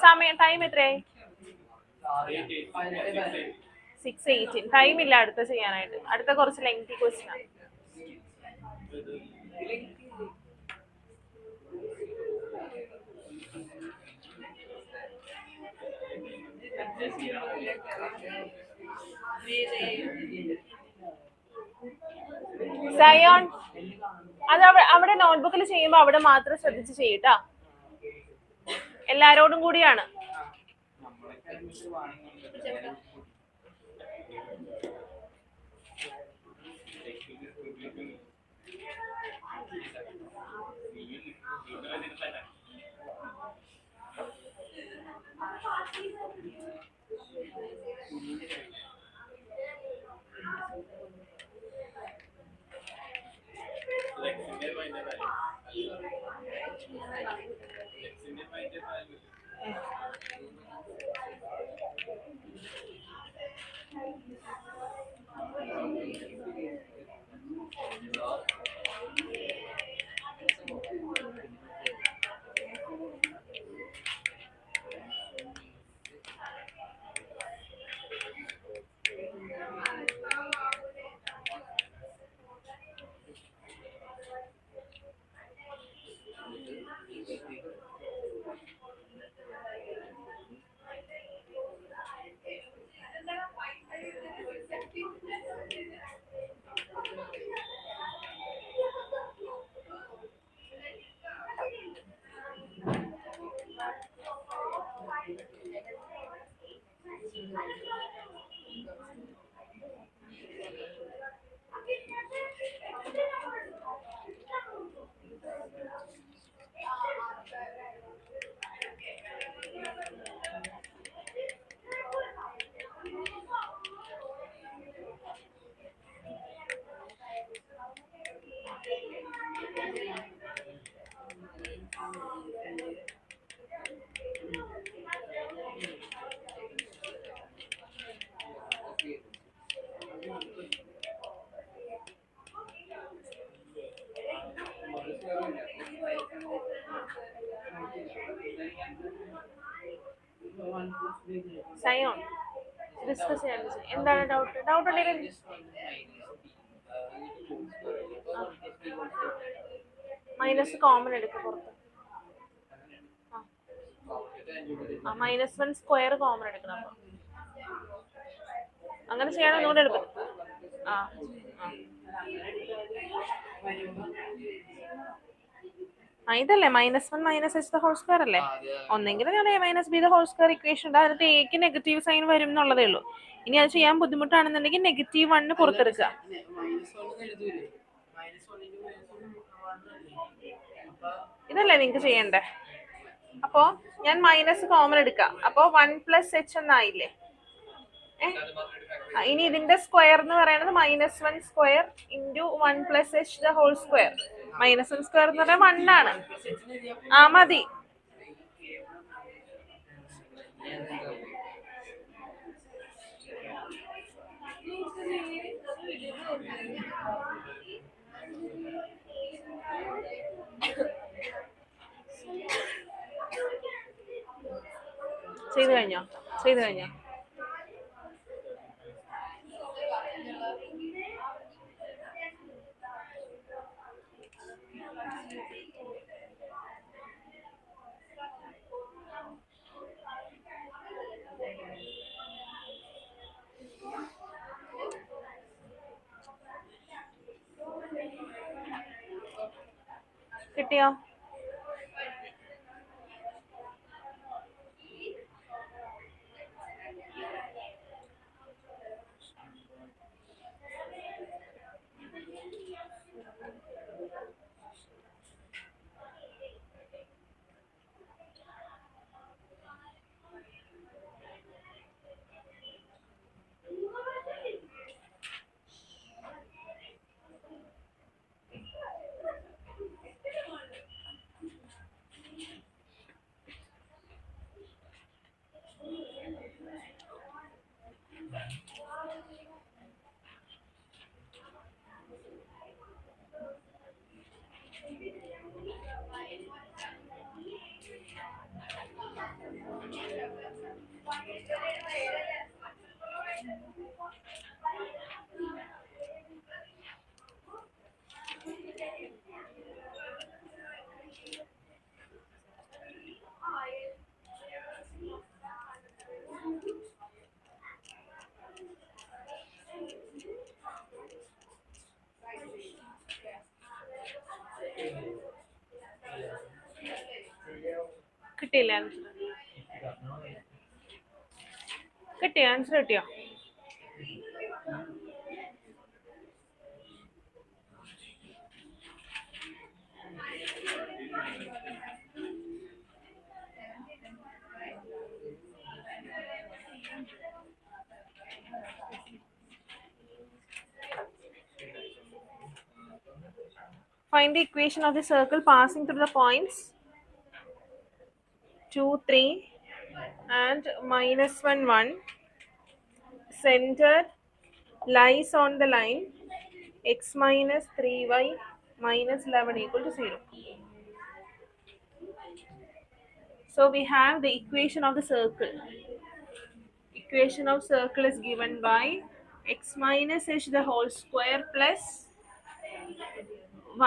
സമയം. ടൈം എത്രയായി? 6:18. ടൈം ഇല്ല അടുത്ത ചെയ്യാനായിട്ട്. അടുത്ത കുറച്ച് ലെങ്തി ക്വസ്റ്റ്യൻ ആണ്. സയോൺ, അത് അവിടെ നോട്ട്ബുക്കിൽ ചെയ്യുമ്പോ അവിടെ മാത്രം ശ്രദ്ധിച്ച് ചെയ്യട്ടാ. എല്ലാരോടും കൂടിയാണ്. സയോൺ ഡിസ്കസ് ചെയ്യാൻ. എന്താണ് ഡൗട്ട് ഉണ്ടെങ്കിൽ മൈനസ് കോമൺ എടുക്കുക പുറത്ത്. -1 സ്ക്വയർ കോമൺ എടുക്കണം. അങ്ങനെ ചെയ്യണം. ഒന്നുകൂടെ എടുക്കും. ഇതല്ലേ -1 - h ഹോൾ സ്ക്വയർ അല്ലേ? ഒന്നെങ്കിൽ -b² ഇക്വേഷൻ ഉണ്ട്. അതിനകത്ത് എക്ക് നെഗറ്റീവ് സൈൻ വരും എന്നുള്ളതേ ഉള്ളൂ. ഇനി അത് ചെയ്യാൻ ബുദ്ധിമുട്ടാണെന്നുണ്ടെങ്കിൽ -1 പുറത്തെടുക്കുക. ഇതല്ലേ നിങ്ങൾക്ക് ചെയ്യണ്ടേ? അപ്പോ ഞാൻ മൈനസ് കോമൺ എടുക്കാം. അപ്പോ 1 + h എന്നായില്ലേ? ഇനി ഇതിന്റെ സ്ക്വയർ എന്ന് പറയുന്നത് -1 square × 1 + h whole square. -1 square എന്ന് പറഞ്ഞാൽ 1 ആണ്. മതി. ചെയ്തു കഴിഞ്ഞോ? കിട്ടിയോ? കിട്ടിയില്ല ആൻസർ? കിട്ടിയോ? ആൻസർ കിട്ടിയോ? Find the equation of the circle passing through the points 2, 3 and -1, 1. Center lies on the line x minus 3y minus 11 equal to 0. So we have the equation of the circle. Equation of circle is given by x minus h the whole square plus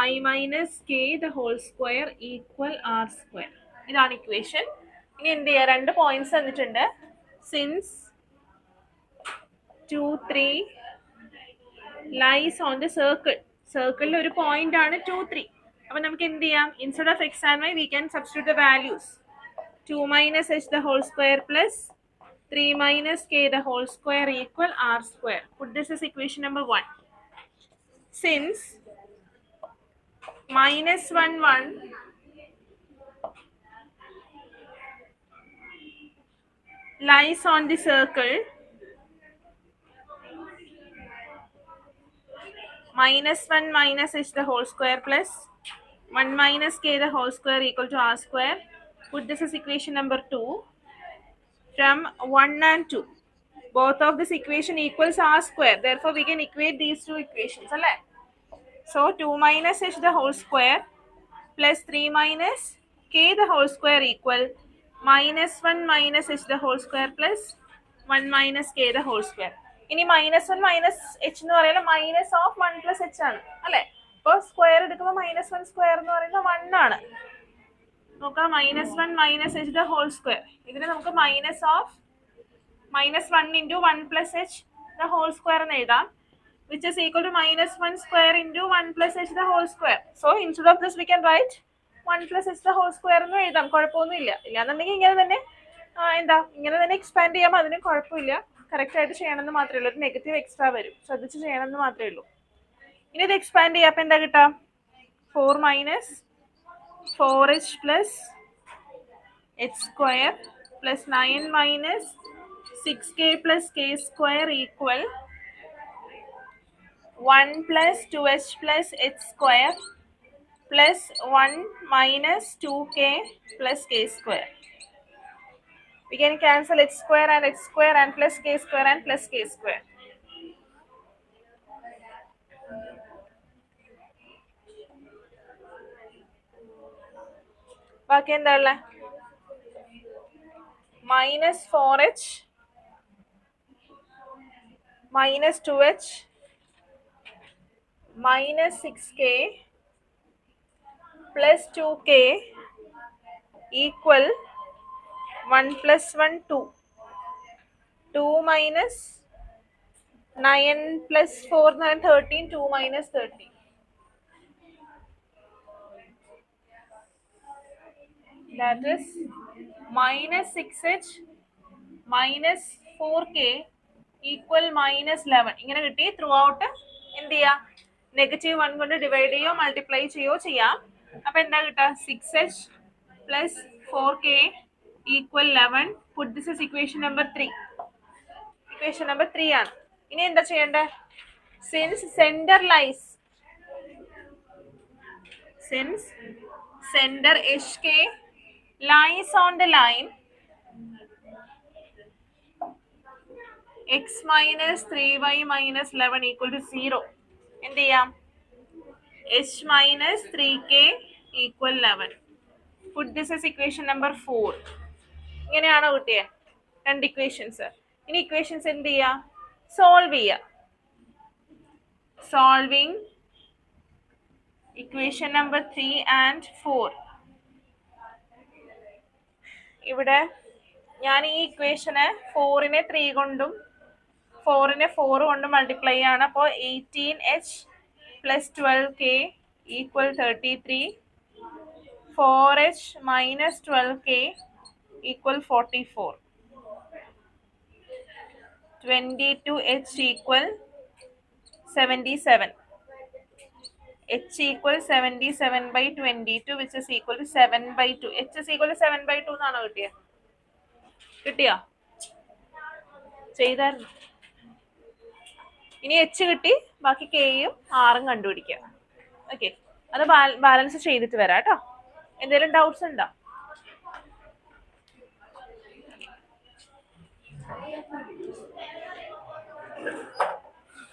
y minus k the whole square equal r square. ഇതാണ് equation. ഇനി എന്ത് ചെയ്യുക? രണ്ട് points തന്നിട്ടുണ്ട്. Since 2, 3 lies on the circle. സർക്കിളിൽ ഒരു point ആണ് 2, 3. അപ്പൊ നമുക്ക് എന്ത് ചെയ്യാം? Instead of x and y we can substitute the values. 2 minus h the whole square plus 3 minus k the whole square equal r square. Put this as equation number 1. Since -1, 1 lies on the circle, -1 minus h the whole square plus 1 minus k the whole square equal to r square. Put this as equation number 2. From 1 and 2, both of this equation equals r square. Therefore, we can equate these two equations. So 2 minus h the whole square plus 3 minus k the whole square equal -1 minus h the whole square plus 1 minus k the whole square. ഇനി -1 minus h എന്ന് പറയുന്നത് minus of 1 plus h ആണ് അല്ലെ? അപ്പോൾ square എടുക്കുമ്പോൾ -1 square എന്ന് പറയുന്നത് 1 ആണ്. നോക്കാം, -1 minus h the whole square. ഇതിനെ നമുക്ക് -1 into 1 plus h the whole square എന്ന് എഴുതാം, which is equal to -1 square into 1 plus h the whole square. So instead of this we can write 1 plus h the whole square എന്ന് എഴുതാം. കുഴപ്പമൊന്നുമില്ല. ഇല്ലാന്നുണ്ടെങ്കിൽ ഇങ്ങനെ തന്നെ ഇങ്ങനെ തന്നെ എക്സ്പാൻഡ് ചെയ്യാം. അതിന് കുഴപ്പമില്ല. കറക്റ്റ് ആയിട്ട് ചെയ്യണമെന്ന് മാത്രമേ ഉള്ളൂ. ഒരു നെഗറ്റീവ് എക്സ്ട്രാ വരും, ശ്രദ്ധിച്ച് ചെയ്യണമെന്ന് മാത്രമേ ഉള്ളൂ. ഇനി ഇത് എക്സ്പാൻഡ് ചെയ്യാം. അപ്പൊ എന്താ കിട്ടാം? 4 minus 4h plus h square plus 9 minus 6k plus k square equal 1 plus 2h plus h square plus 1 minus 2k plus k square. We can cancel h square and h square and plus k square and plus k square. ബാക്കി എന്താ ഉള്ളത്? -4h minus 2h minus 6k plus 2k equal 1 plus 1 2. 2 minus 9 plus 4 13. 2 minus 13. That is minus 6h minus 4k equal minus 11. ഇങ്ങനെ കിട്ടി. Through out എന്ത് ചെയ്യാം, -1 കൊണ്ട് divide ചെയ്യോ multiply ചെയ്യോ ചെയ്യാം. അപ്പൊ എന്താ കിട്ടുക, 6h plus 4k equal 11. Puttu this is equation number 3. Equation number 3 ആണ്. ഇനി എന്താ ചെയ്യേണ്ടത്, since centre HK lies on the line x minus 3y minus 11 equal to 0. എന്ത് ചെയ്യാം, h minus 3k equal 11. Put this as equation number 4. ഇങ്ങനെയാണോ കിട്ടിയേ, രണ്ട് equations. ഇനി ഇക്വേഷൻസ് എന്ത് ചെയ്യാ, സോൾവ് ചെയ്യാം. Solving equation number 3 and 4. ഇവിടെ ഞാൻ ഈ ഇക്വേഷന് 4നെ 3 കൊണ്ടും 4നെ 4 കൊണ്ടും മൾട്ടിപ്ലൈ ആണ്. അപ്പോൾ 18h plus 12k equal 33. 4h minus 12k equal 44. 22h equal 77. h equal 77 by 22 which is equal to 7 by 2. h is equal to 7 by 2 എന്നാണോ കിട്ടിയോ? ചെയ്തായിരുന്നു. ഇനി h കിട്ടി, ബാക്കി kയും rഉം കണ്ടുപിടിക്കുക. ഓക്കെ, അത് ബാലൻസ് ചെയ്തിട്ട് വരാം കേട്ടോ. എന്തെങ്കിലും ഡൗട്ട്സ് ഉണ്ടോ?